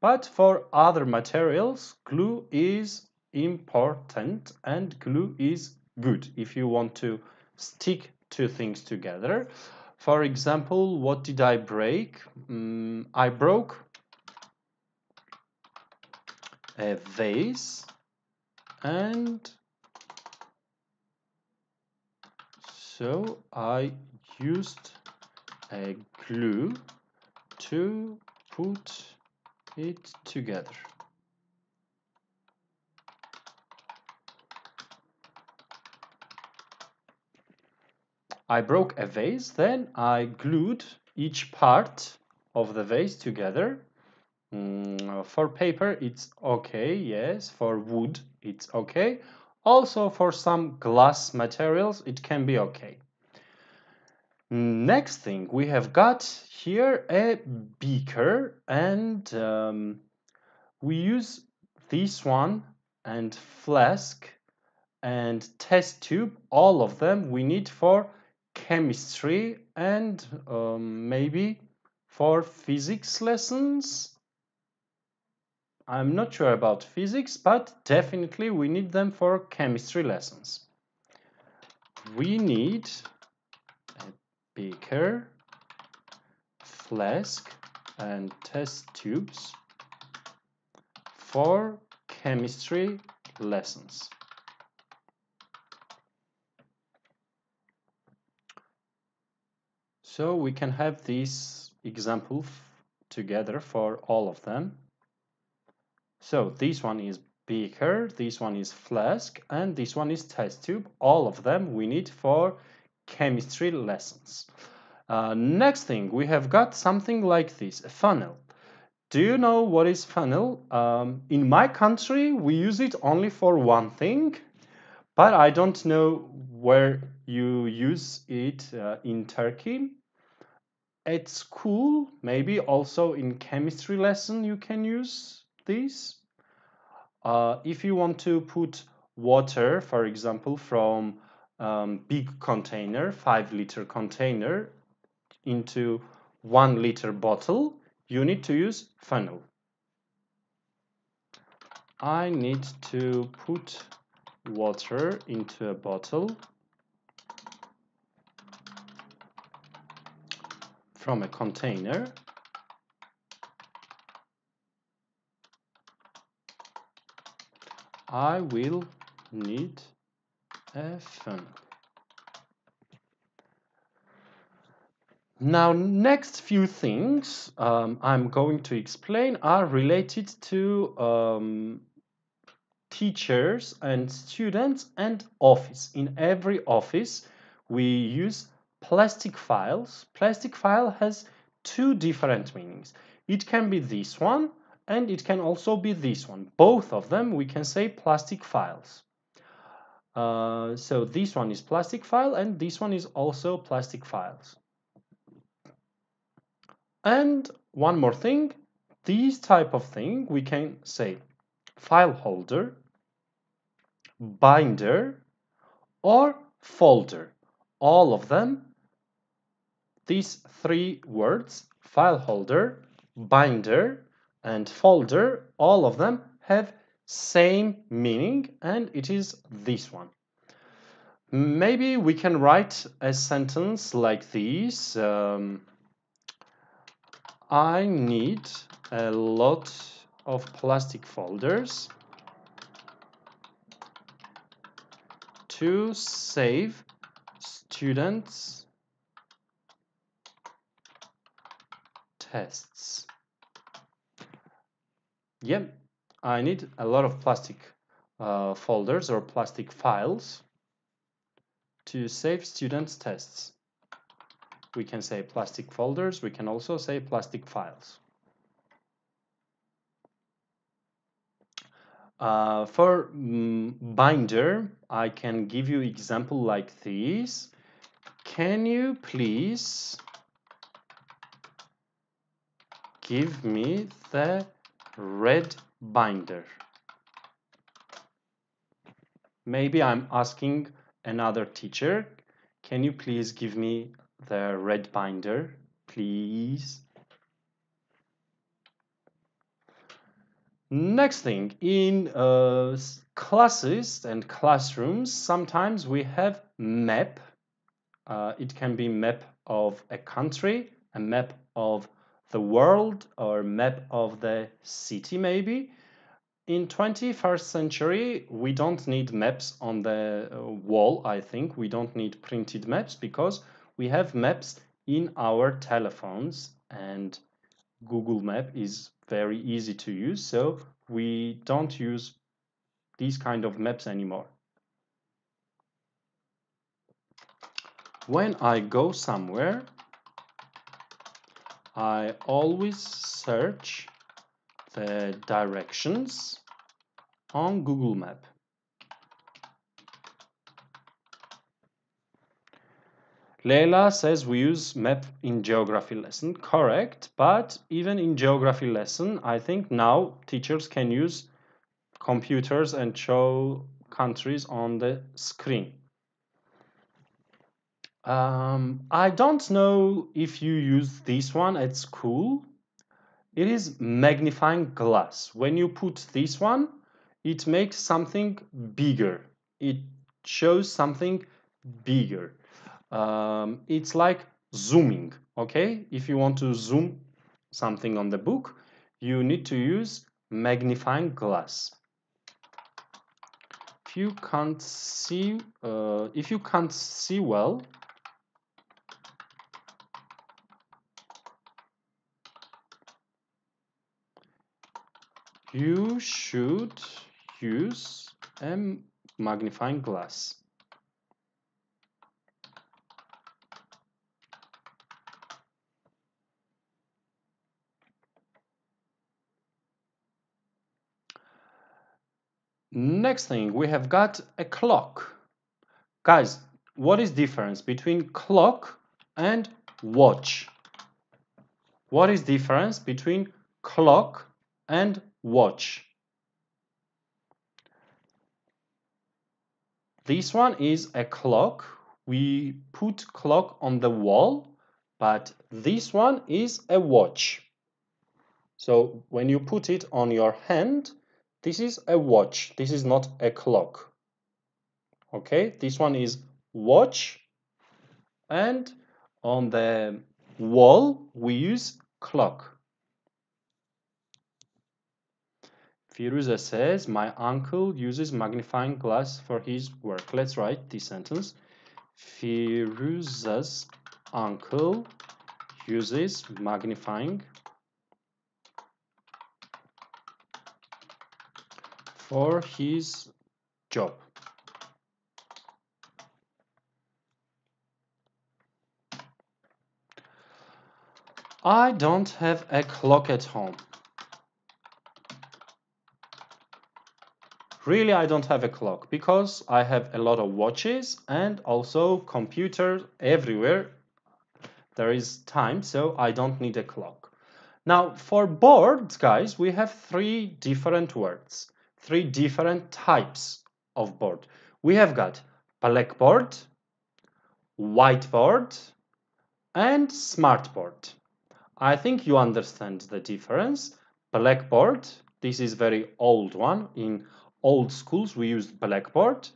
but for other materials, glue is important and glue is good if you want to stick two things together. For example, what did I break? I broke a vase, and so I used a glue to put it together. I broke a vase, then I glued each part of the vase together. For paper, it's okay, yes. For wood, it's okay. Also, for some glass materials, it can be okay. Next thing, we have got here a beaker, and we use this one and flask and test tube. All of them we need for chemistry and maybe for physics lessons. I'm not sure about physics, but definitely we need them for chemistry lessons. We need a beaker, flask, and test tubes for chemistry lessons. So we can have this example together for all of them. So this one is beaker, this one is flask, and this one is test tube. All of them we need for chemistry lessons. Next thing, we have got something like this, a funnel. Do you know what is funnel? In my country, we use it only for one thing, but I don't know where you use it in Turkey. At school, maybe also in chemistry lesson, you can use this. If you want to put water, for example, from big container, 5-liter container, into 1-liter bottle, you need to use funnel. I need to put water into a bottle from a container. I will need a funnel. Now, next few things I'm going to explain are related to teachers and students and office. In every office, we use plastic files. Plastic file has two different meanings. It can be this one, and it can also be this one. Both of them we can say plastic files. So this one is plastic file, and this one is also plastic files. And one more thing, this type of thing we can say file holder, binder, or folder. All of them, these three words, file holder, binder, and folder, all of them have same meaning, and it is this one. Maybe we can write a sentence like this. I need a lot of plastic folders to save students' tests. Yep, I need a lot of plastic folders or plastic files to save students' tests. We can say plastic folders, we can also say plastic files. For binder, I can give you example like this. Can you please give me the red binder? Maybe I'm asking another teacher, can you please give me the red binder, please? Next thing, in classes and classrooms, sometimes we have map. It can be map of a country, a map of the world, or map of the city maybe. In 21st century, we don't need maps on the wall, I think. We don't need printed maps because we have maps in our telephones, and Google Map is very easy to use, so we don't use these kind of maps anymore. When I go somewhere, I always search the directions on Google Map. Leila says we use map in geography lesson. Correct, but even in geography lesson, I think now teachers can use computers and show countries on the screen. I don't know if you use this one at school. It is magnifying glass. When you put this one, it makes something bigger. It shows something bigger. It's like zooming, okay? If you want to zoom something on the book, you need to use magnifying glass. If you can't see well, you should use a magnifying glass. Next thing, we have got a clock. Guys, what is the difference between clock and watch? What is the difference between clock and watch? This one is a clock. We put clock on the wall, but this one is a watch. So when you put it on your hand, this is a watch. This is not a clock. Okay, this one is watch, and on the wall we use clock. Firuza says, my uncle uses magnifying glass for his work. Let's write this sentence. Firuza's uncle uses magnifying for his job. I don't have a clock at home. Really, I don't have a clock because I have a lot of watches and also computers everywhere. There is time, so I don't need a clock. Now, for boards, guys, we have three different words, three different types of board. We have got blackboard, whiteboard, and smartboard. I think you understand the difference. Blackboard, this is very old one. In old schools, we used blackboard.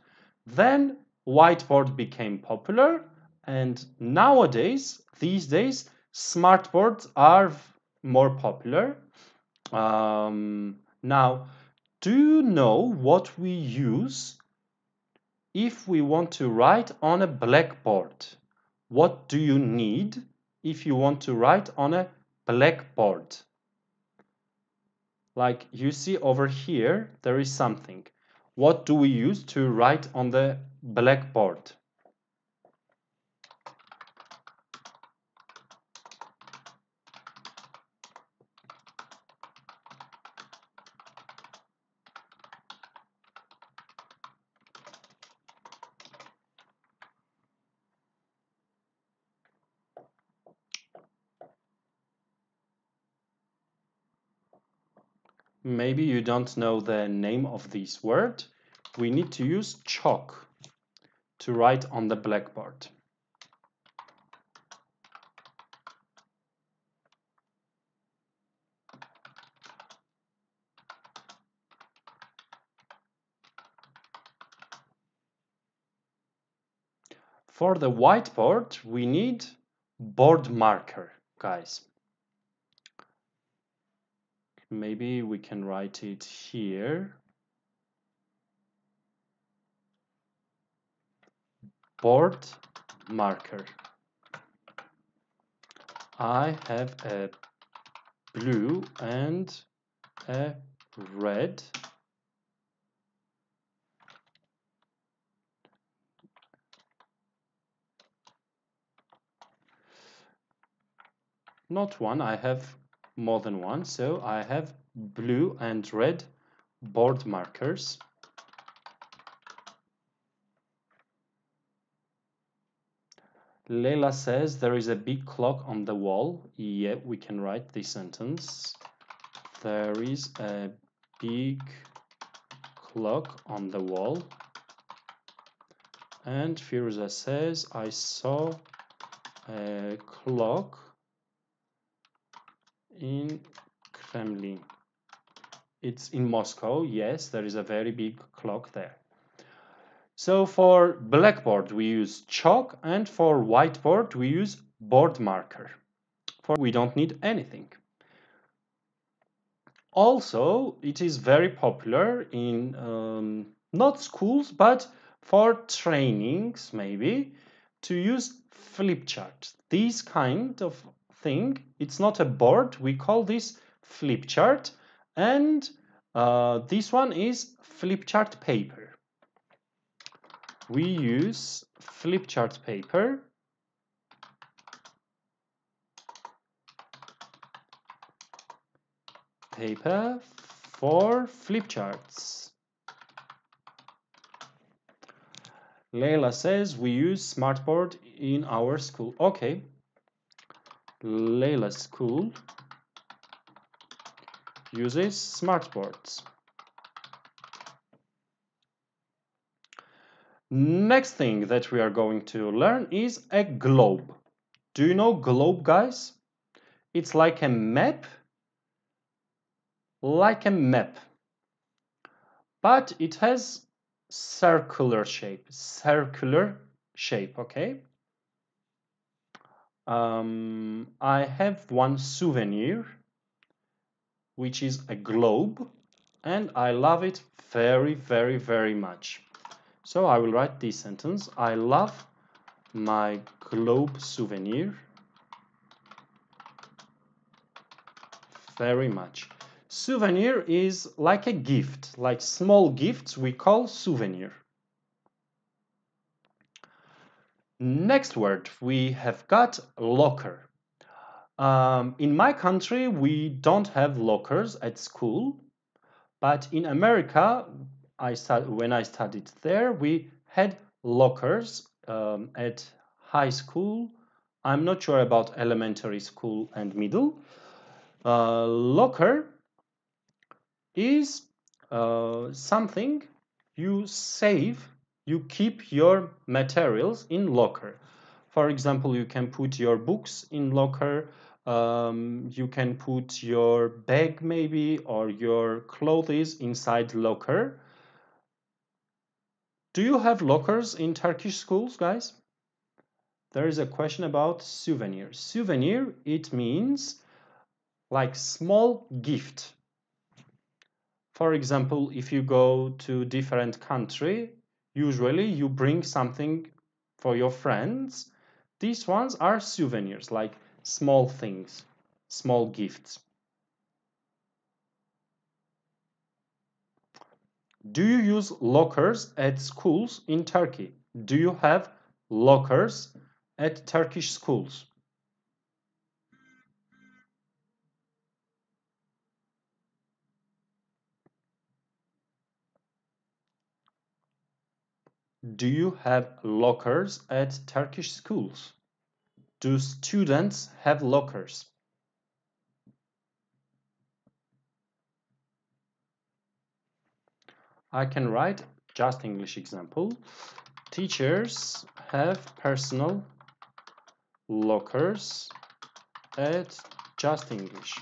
Then whiteboard became popular. And nowadays, these days, smartboards are more popular. Now, do you know what we use if we want to write on a blackboard? What do you need if you want to write on a blackboard? Like you see over here, there is something. What do we use to write on the blackboard? maybe you don't know the name of this word. We need to use chalk to write on the blackboard. For the whiteboard, we need board marker, guys. Maybe we can write it here. Board marker. I have a blue and a red. Not one, I have more than one, so I have blue and red board markers. Leila says there is a big clock on the wall. Yeah, we can write this sentence. There is a big clock on the wall. And Firuza says, I saw a clock in Kremlin. It's in Moscow. Yes, there is a very big clock there. So for blackboard, we use chalk, and for whiteboard, we use board marker. For we don't need anything. Also, it is very popular in not schools, but for trainings, maybe, to use flip chart. This kind of thing, it's not a board, we call this flip chart, and this one is flip chart paper. We use flip chart paper for flip charts. Leila says we use smartboard in our school. Okay. Leila's school uses smartboards. Next thing that we are going to learn is a globe. Do you know globe, guys? It's like a map. Like a map. But it has circular shape. Circular shape, okay? I have one souvenir, which is a globe, and I love it very, very, very much. So I will write this sentence. I love my globe souvenir very much. Souvenir is like a gift, like small gifts we call souvenir. Next word, we have got locker. In my country, we don't have lockers at school, but in America, when I studied there, we had lockers at high school. I'm not sure about elementary school and middle. Locker is something you save, you keep your materials in locker. For example, you can put your books in locker, you can put your bag maybe or your clothes inside locker. Do you have lockers in Turkish schools, guys? There is a question about souvenir. Souvenir, it means like small gift. For example, if you go to different country, usually you bring something for your friends. These ones are souvenirs, like small things, small gifts. Do you use lockers at schools in Turkey? Do you have lockers at Turkish schools? Do you have lockers at Turkish schools? Do students have lockers? I can write just English example. Teachers have personal lockers at Just English.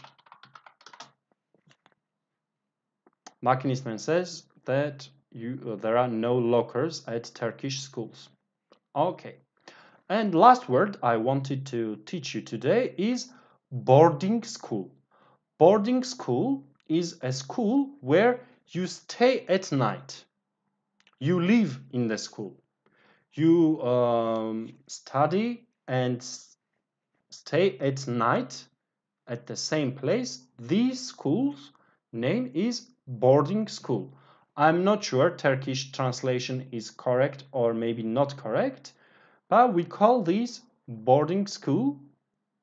Makinistman says that there are no lockers at Turkish schools. Okay. And last word I wanted to teach you today is boarding school. Boarding school is a school where you stay at night. You live in the school. You study and stay at night at the same place. This school's name is boarding school. I'm not sure Turkish translation is correct or maybe not correct, but we call this boarding school,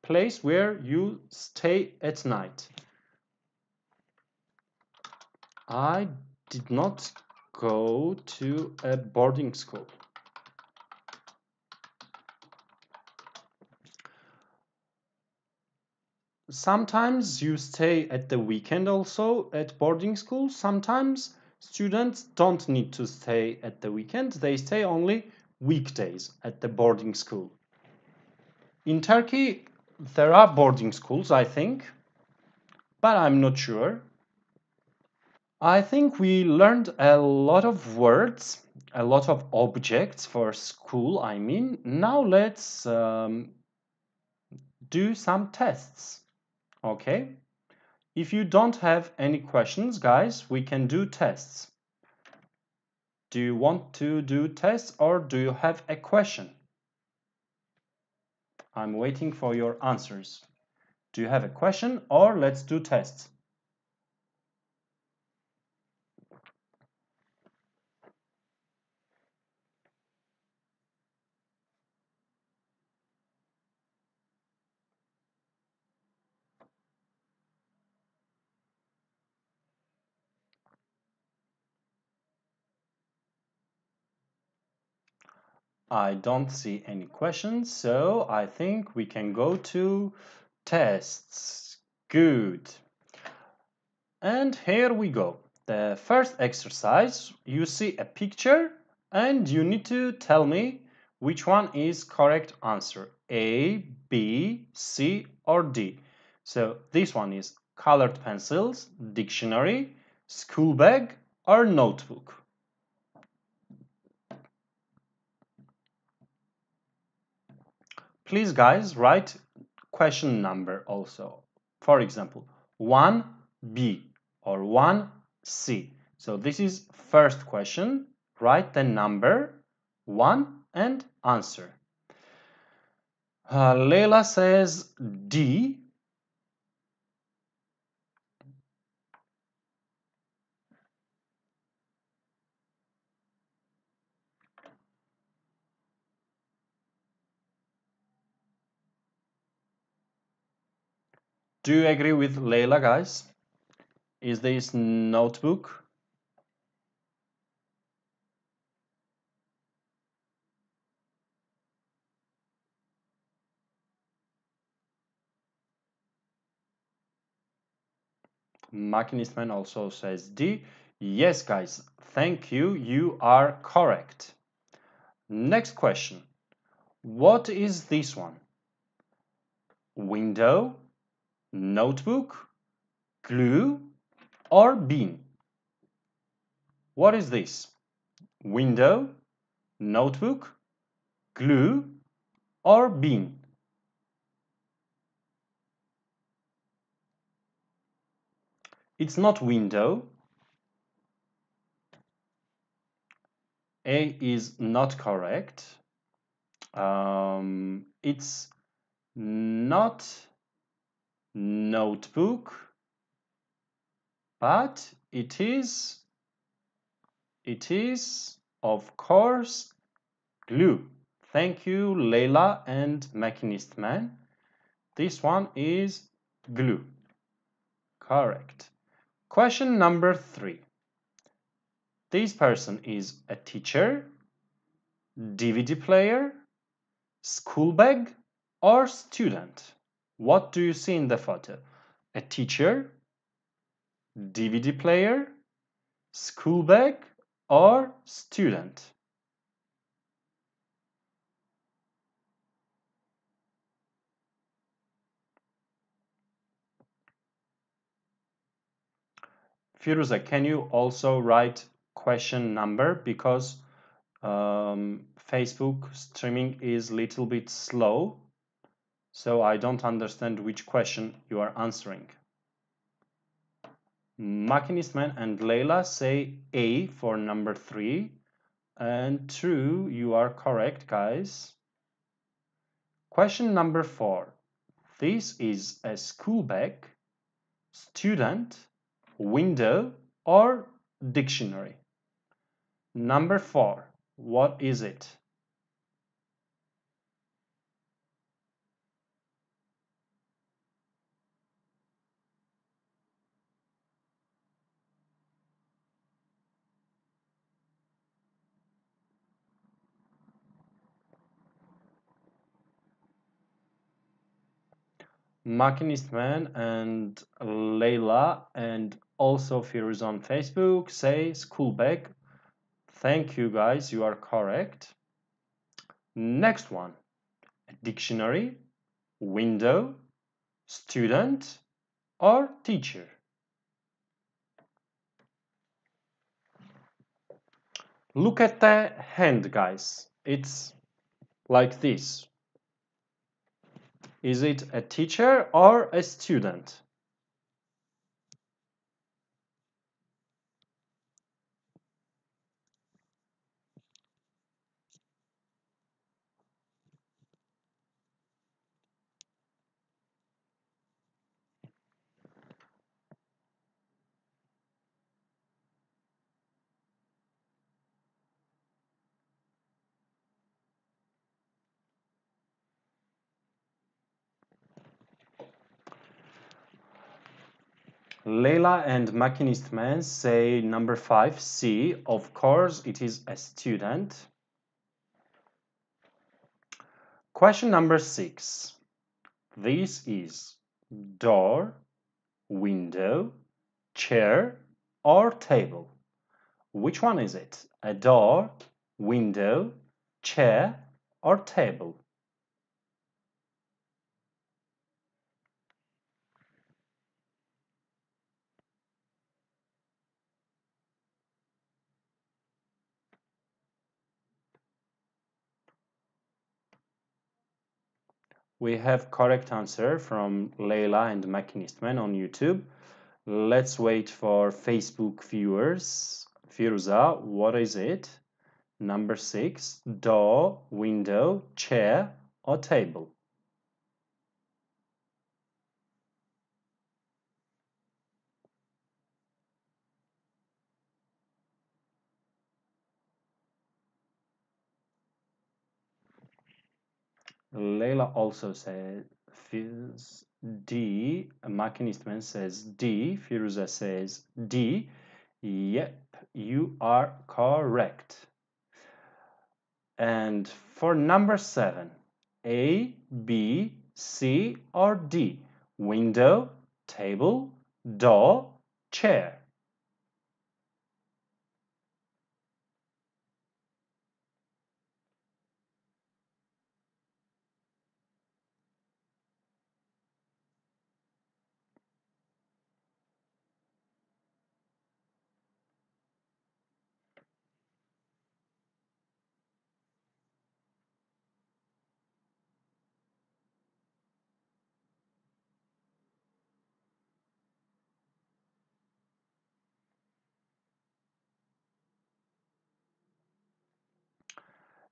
place where you stay at night. I did not go to a boarding school. Sometimes you stay at the weekend also at boarding school. Sometimes students don't need to stay at the weekend. They stay only weekdays at the boarding school. In Turkey, there are boarding schools, I think, but I'm not sure. I think we learned a lot of words, a lot of objects for school, I mean. Now let's do some tests. Okay, if you don't have any questions, guys, we can do tests. Do you want to do tests or do you have a question? I'm waiting for your answers. Do you have a question or let's do tests? I don't see any questions, so I think we can go to tests. Good. And here we go. The first exercise, you see a picture and you need to tell me which one is correct answer. A, B, C or D. So this one is colored pencils, dictionary, school bag or notebook. Please guys write question number also. For example, 1B or 1C. So this is first question. Write the number 1 and answer. Leila says D. Do you agree with Leila, guys? Is this notebook? Machinistman also says D. Yes, guys, thank you. You are correct. Next question. What is this one? Window, notebook, glue, or bean? What is this? Window, notebook, glue, or bean? It's not window. A is not correct. It's not notebook, but it is of course glue. Thank you, Leila and Machinist Man. This one is glue. Correct. Question number 3. This person is a teacher, DVD player, school bag, or student? What do you see in the photo? A teacher, DVD player, school bag, or student? Firuza, can you also write question number, because Facebook streaming is a little bit slow, so I don't understand which question you are answering. Machinist Man and Leila say A for number 3, and true, you are correct, guys. Question number 4. This is a school bag, student, window, or dictionary? Number 4. What is it? Machinist Man and Leila and also Firouz on Facebook say school bag. Thank you, guys, you are correct. Next one. Dictionary, window, student, or teacher? Look at the hand, guys. It's like this. Is it a teacher or a student? Leila and Machinist Man say number 5, C. Of course, it is a student. Question number 6. This is door, window, chair, or table. Which one is it? A door, window, chair, or table? We have correct answer from Leila and Machinist Man on YouTube. Let's wait for Facebook viewers. Firuza, what is it? Number 6, door, window, chair, or table? Leila also says D. Machinist Man says D. Firuza says D. Yep, you are correct. And for number 7, A, B, C, or D? Window, table, door, chair.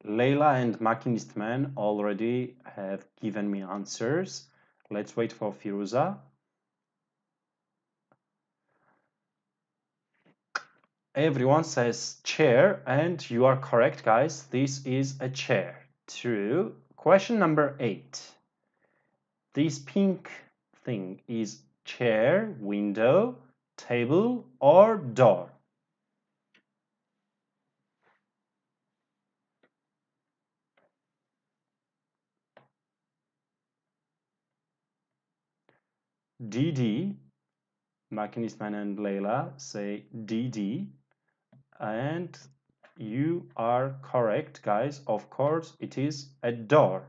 Leila and Machinist Man already have given me answers. Let's wait for Firuza. Everyone says chair, and you are correct, guys. This is a chair. True. Question number 8. This pink thing is chair, window, table, or door? DD. Machinist Man and Leila say DD. And you are correct, guys. Of course, it is a door.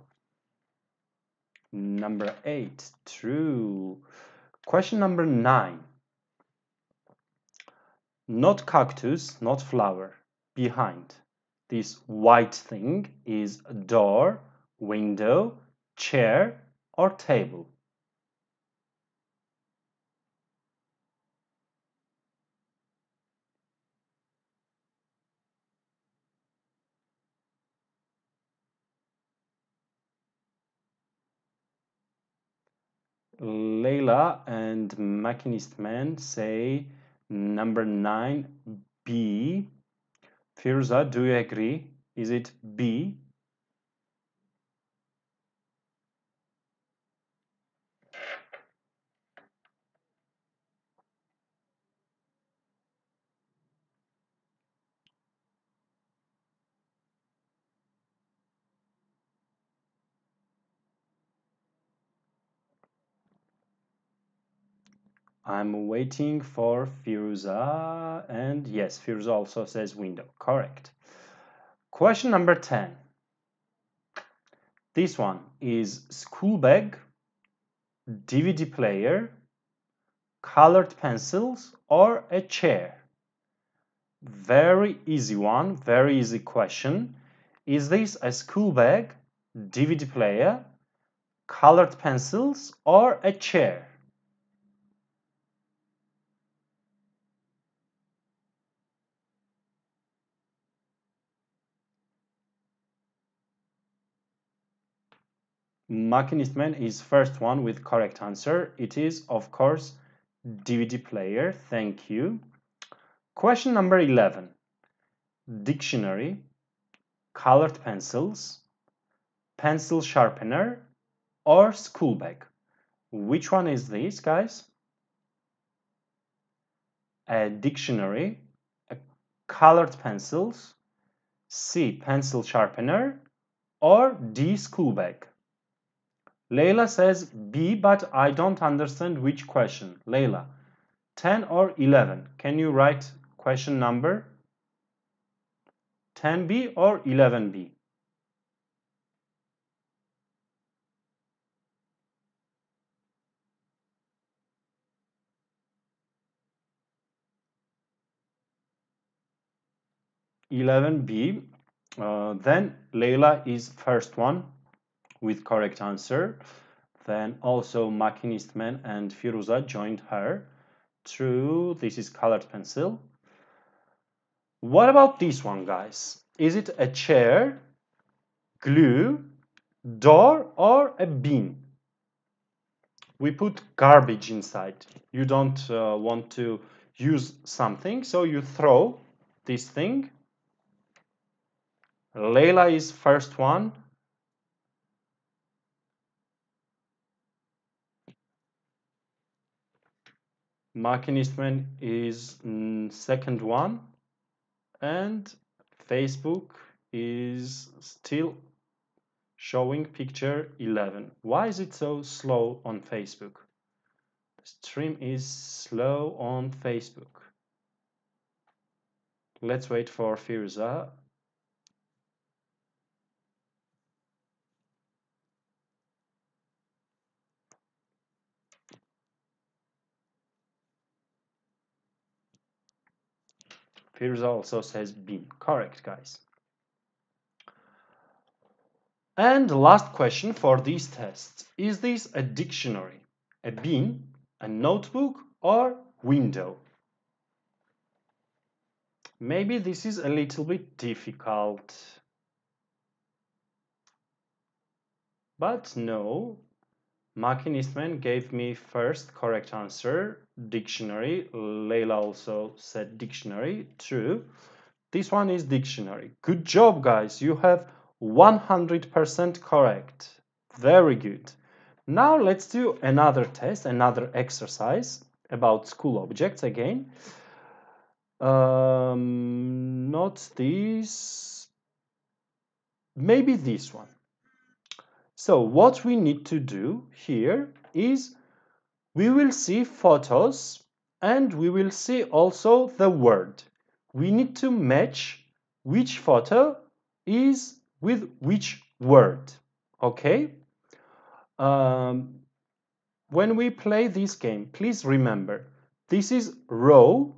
Number 8, true. Question number 9. Not cactus, not flower. Behind this white thing is a door, window, chair, or table. Leila and Machinist Man say number 9, B. Firuza, do you agree? Is it B? I'm waiting for Firuza, and yes, Firuza also says window. Correct. Question number 10. This one is school bag, DVD player, colored pencils, or a chair. Very easy one, very easy question. Is this a school bag, DVD player, colored pencils, or a chair? Machinist Man is first one with correct answer. It is, of course, DVD player. Thank you. Question number 11. Dictionary, colored pencils, pencil sharpener, or school bag. Which one is this, guys? A dictionary, a colored pencils, C, pencil sharpener, or D, school bag. Leila says B, but I don't understand which question. Leila, 10 or 11? Can you write question number? 10B or 11B? (11B). Then Leila is first one with correct answer. Then also Machinist Man and Firuza joined her. True, this is colored pencil. What about this one, guys? Is it a chair, glue, door, or a bin? We put garbage inside. You don't want to use something, so you throw this thing. Leila is first one. Machinist Man is second one. And Facebook is still showing picture 11. Why is it so slow on Facebook? The stream is slow on Facebook. Let's wait for Firuza. Firuza also says bin. Correct, guys. And last question for these tests. Is this a dictionary, a bin, a notebook, or window? Maybe this is a little bit difficult. But no, Machinist Man gave me first correct answer, dictionary. Leila also said dictionary, true. This one is dictionary. Good job, guys. You have 100% correct. Very good. Now let's do another test, another exercise about school objects again. Not this. Maybe this one. So what we need to do here is we will see photos and we will see also the word. we need to match which photo is with which word. Okay? When we play this game, please remember, this is row,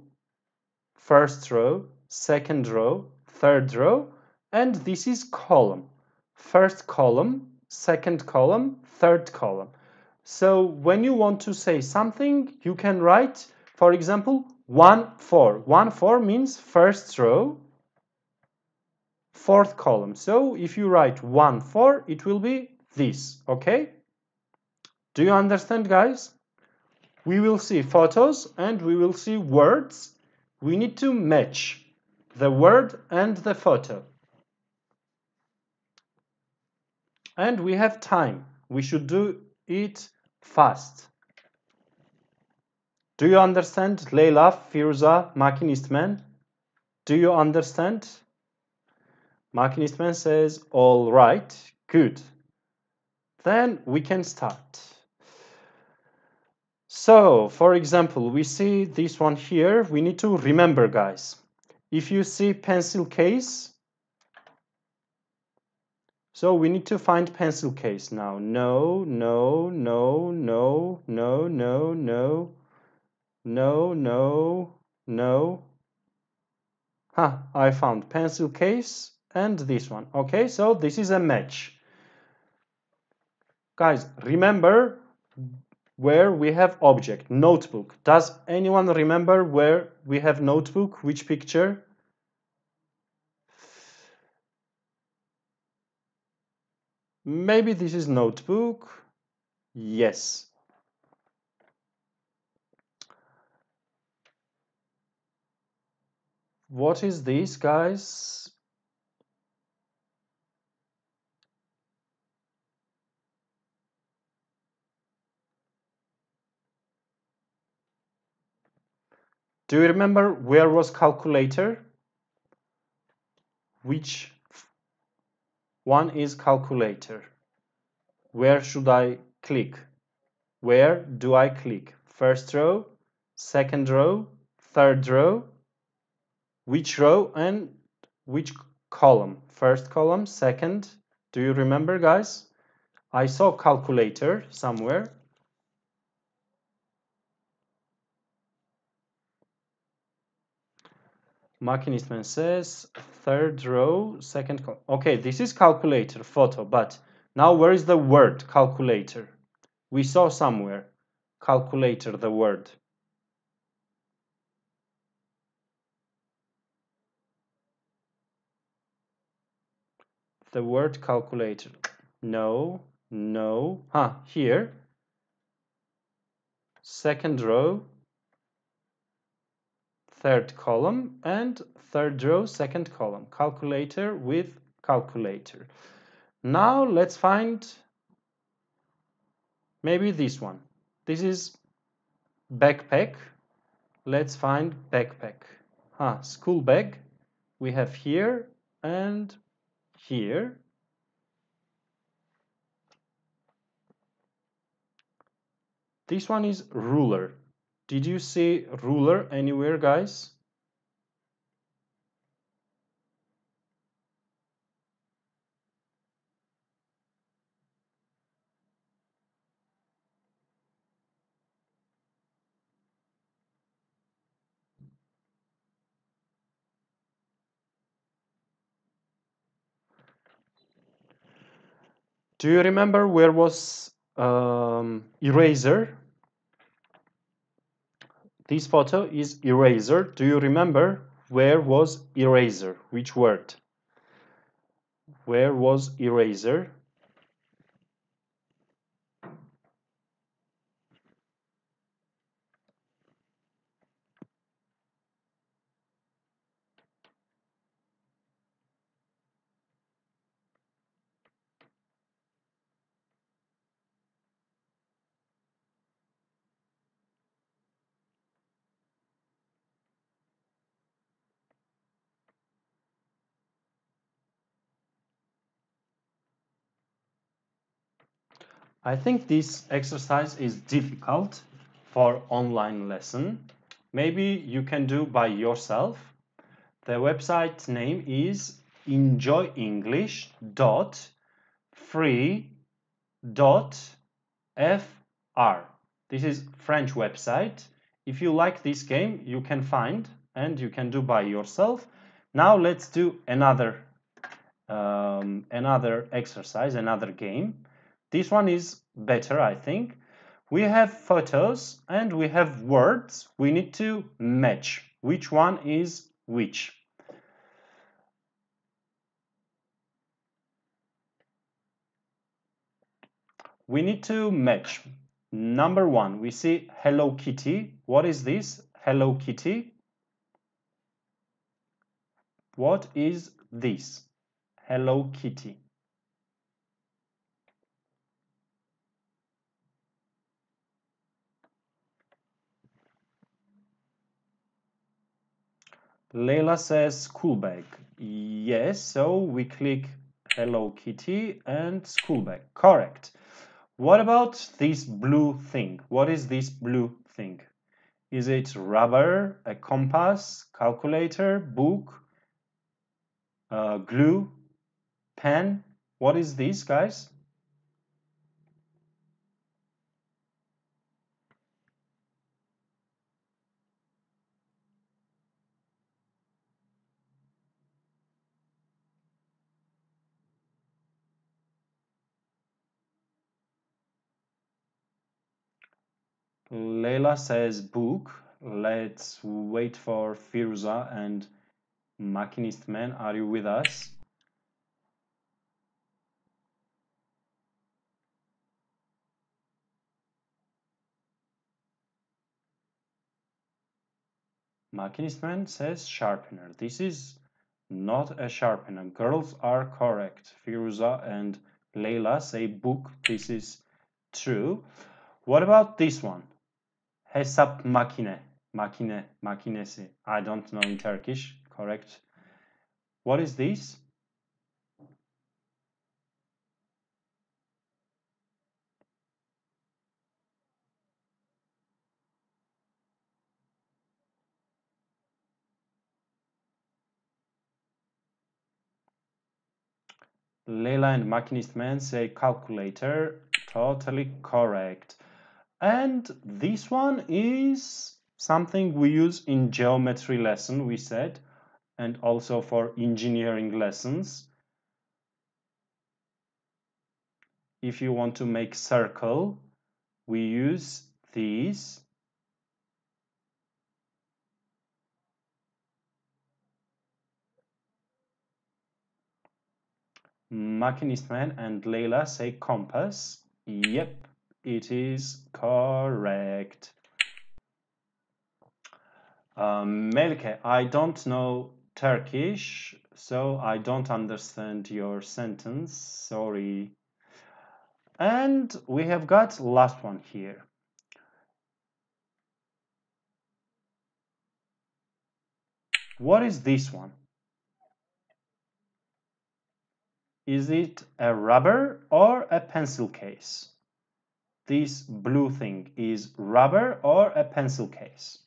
first row, second row, third row, and this is column. First column, second column, third column. So when you want to say something, you can write, for example, 1, 4. 1, 4 means first row, fourth column. So if you write 1, 4, it will be this, okay? Do you understand, guys? We will see photos and we will see words. We need to match the word and the photo. And we have time. We should do it fast. Do you understand, Leyla, Firuza, Machinist Man? Do you understand? Machinist Man says, all right, good. Then we can start. So, for example, we see this one here. We need to remember, guys. If you see pencil case, so we need to find pencil case now. No, no, no, no, no, no, no, no, no, no. I found pencil case and this one. Okay, so this is a match. Guys, remember where we have object, notebook. Does anyone remember where we have notebook? Which picture? Maybe this is notebook. Yes. What is this, guys? Do you remember where was calculator? Which one is calculator? Where should I click? Where do I click? First row, second row, third row. Which row and which column? First column, second. Do you remember, guys? I saw calculator somewhere. Machinistman says third row, second column. Okay, this is calculator photo, but now where is the word calculator? We saw somewhere calculator, the word. The word calculator. No, no. Here. Second row, third column, and third row, second column. Calculator with calculator. Now let's find maybe this one. This is backpack. Let's find backpack. School bag. We have here and here. This one is ruler. Did you see ruler anywhere, guys? Do you remember where was eraser? This photo is eraser. Do you remember where was eraser? Which word? Where was eraser? I think this exercise is difficult for online lesson. Maybe you can do by yourself. The website name is enjoyenglish.free.fr. This is French website. If you like this game, you can find and you can do by yourself. Now let's do another exercise, another game. This one is better, I think. We have photos and we have words. We need to match which one is which. We need to match. Number one, we see Hello Kitty. What is this? Hello Kitty. What is this? Hello Kitty. Leila says school bag. Yes, so we click Hello Kitty and school bag. Correct. What about this blue thing? What is this blue thing? Is it rubber, a compass, calculator, book, glue, pen? What is this, guys? Leila says book. Let's wait for Firuza and Machinist Man. Are you with us? Machinist Man says sharpener. This is not a sharpener. Girls are correct. Firuza and Leila say book. This is true. What about this one? Hesap makine. Makinesi. I don't know in Turkish. Correct. What is this? Leila and Machinist Man say calculator. Totally correct. And this one is something we use in geometry lesson, we said, and also for engineering lessons. If you want to make circle, we use these. Machinist Man and Leila say compass. Yep, it is correct. Melike, I don't know Turkish, so I don't understand your sentence. Sorry. And we have got last one here. What is this one? Is it a rubber or a pencil case? This blue thing is rubber or a pencil case?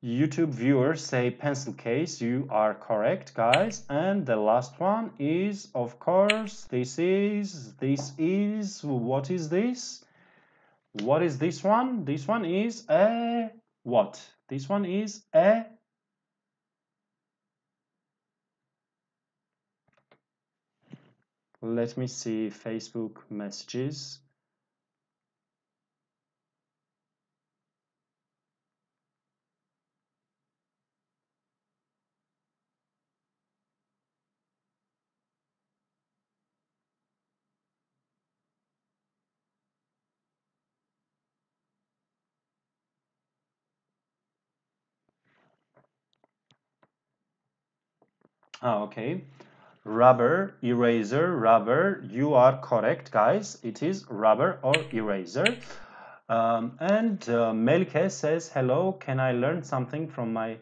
YouTube viewers say pencil case. You are correct, guys. And the last one is, of course, this is, what is this? What is this one? This one is a what? This one is a let me see Facebook messages. Okay. Rubber, eraser, rubber. You are correct, guys. It is rubber or eraser. And Melike says, hello, can I learn something from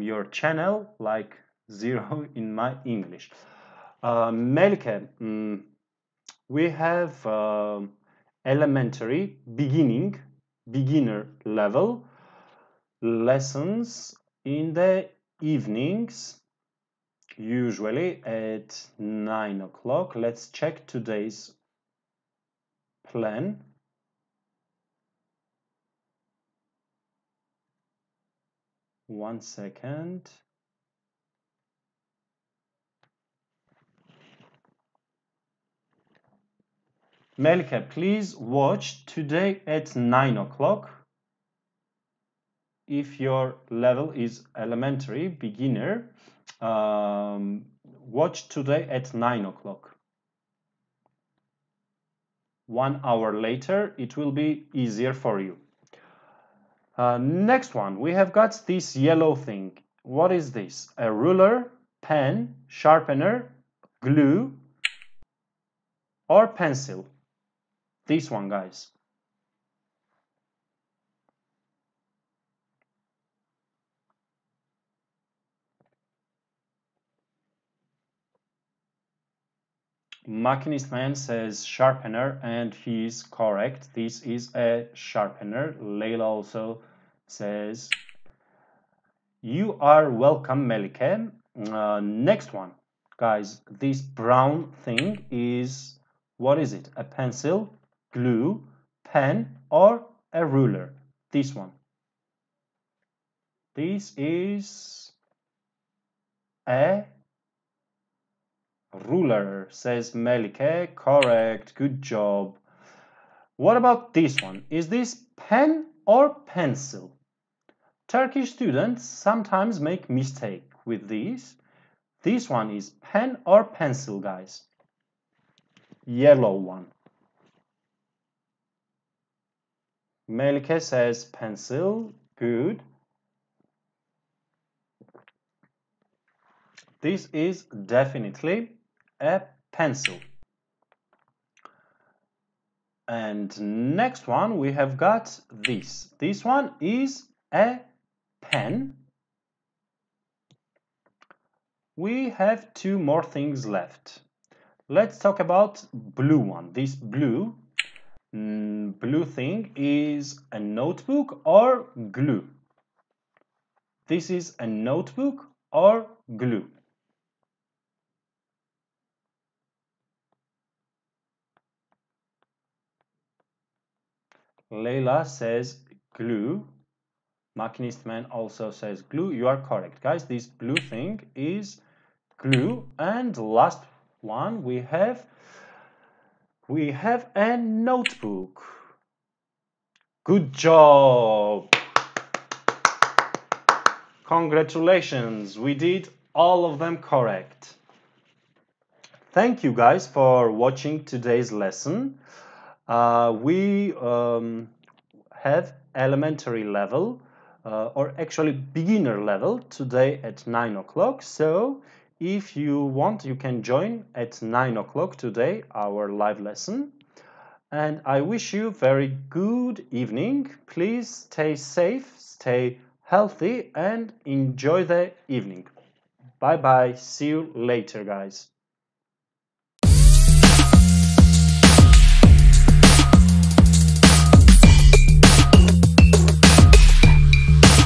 your channel, like 0 in my English? Melike, we have elementary beginner level lessons in the evenings, usually at 9 o'clock. Let's check today's plan. One second. Melike, please watch today at 9 o'clock. If your level is elementary, beginner, watch today at 9 o'clock. 1 hour later, it will be easier for you. Next one, we have got this yellow thing. What is this? A ruler, pen, sharpener, glue, or pencil? This one, guys. Machinist Man says sharpener, and he is correct. This is a sharpener. Leila also says you are welcome, Melike. Next one, guys. This brown thing is, what is it? A pencil, glue, pen, or a ruler? This one. This is a ruler, says Melike. Correct. Good job. What about this one? Is this pen or pencil? Turkish students sometimes make mistake with these. This one is pen or pencil, guys? Yellow one. Melike says pencil. Good. This is definitely a pencil. And next one, we have got this. This one is a pen. We have two more things left. Let's talk about blue one. This blue thing is a notebook or glue? This is a notebook or glue? Leila says glue. Machinist Man also says glue. You are correct, guys. This blue thing is glue. And last one, we have a notebook. Good job. Congratulations. We did all of them correct. Thank you, guys, for watching today's lesson. We have elementary level, or actually beginner level, today at 9 o'clock. So if you want, you can join at 9 o'clock today, our live lesson. And I wish you very good evening. Please stay safe, stay healthy, and enjoy the evening. Bye-bye. See you later, guys.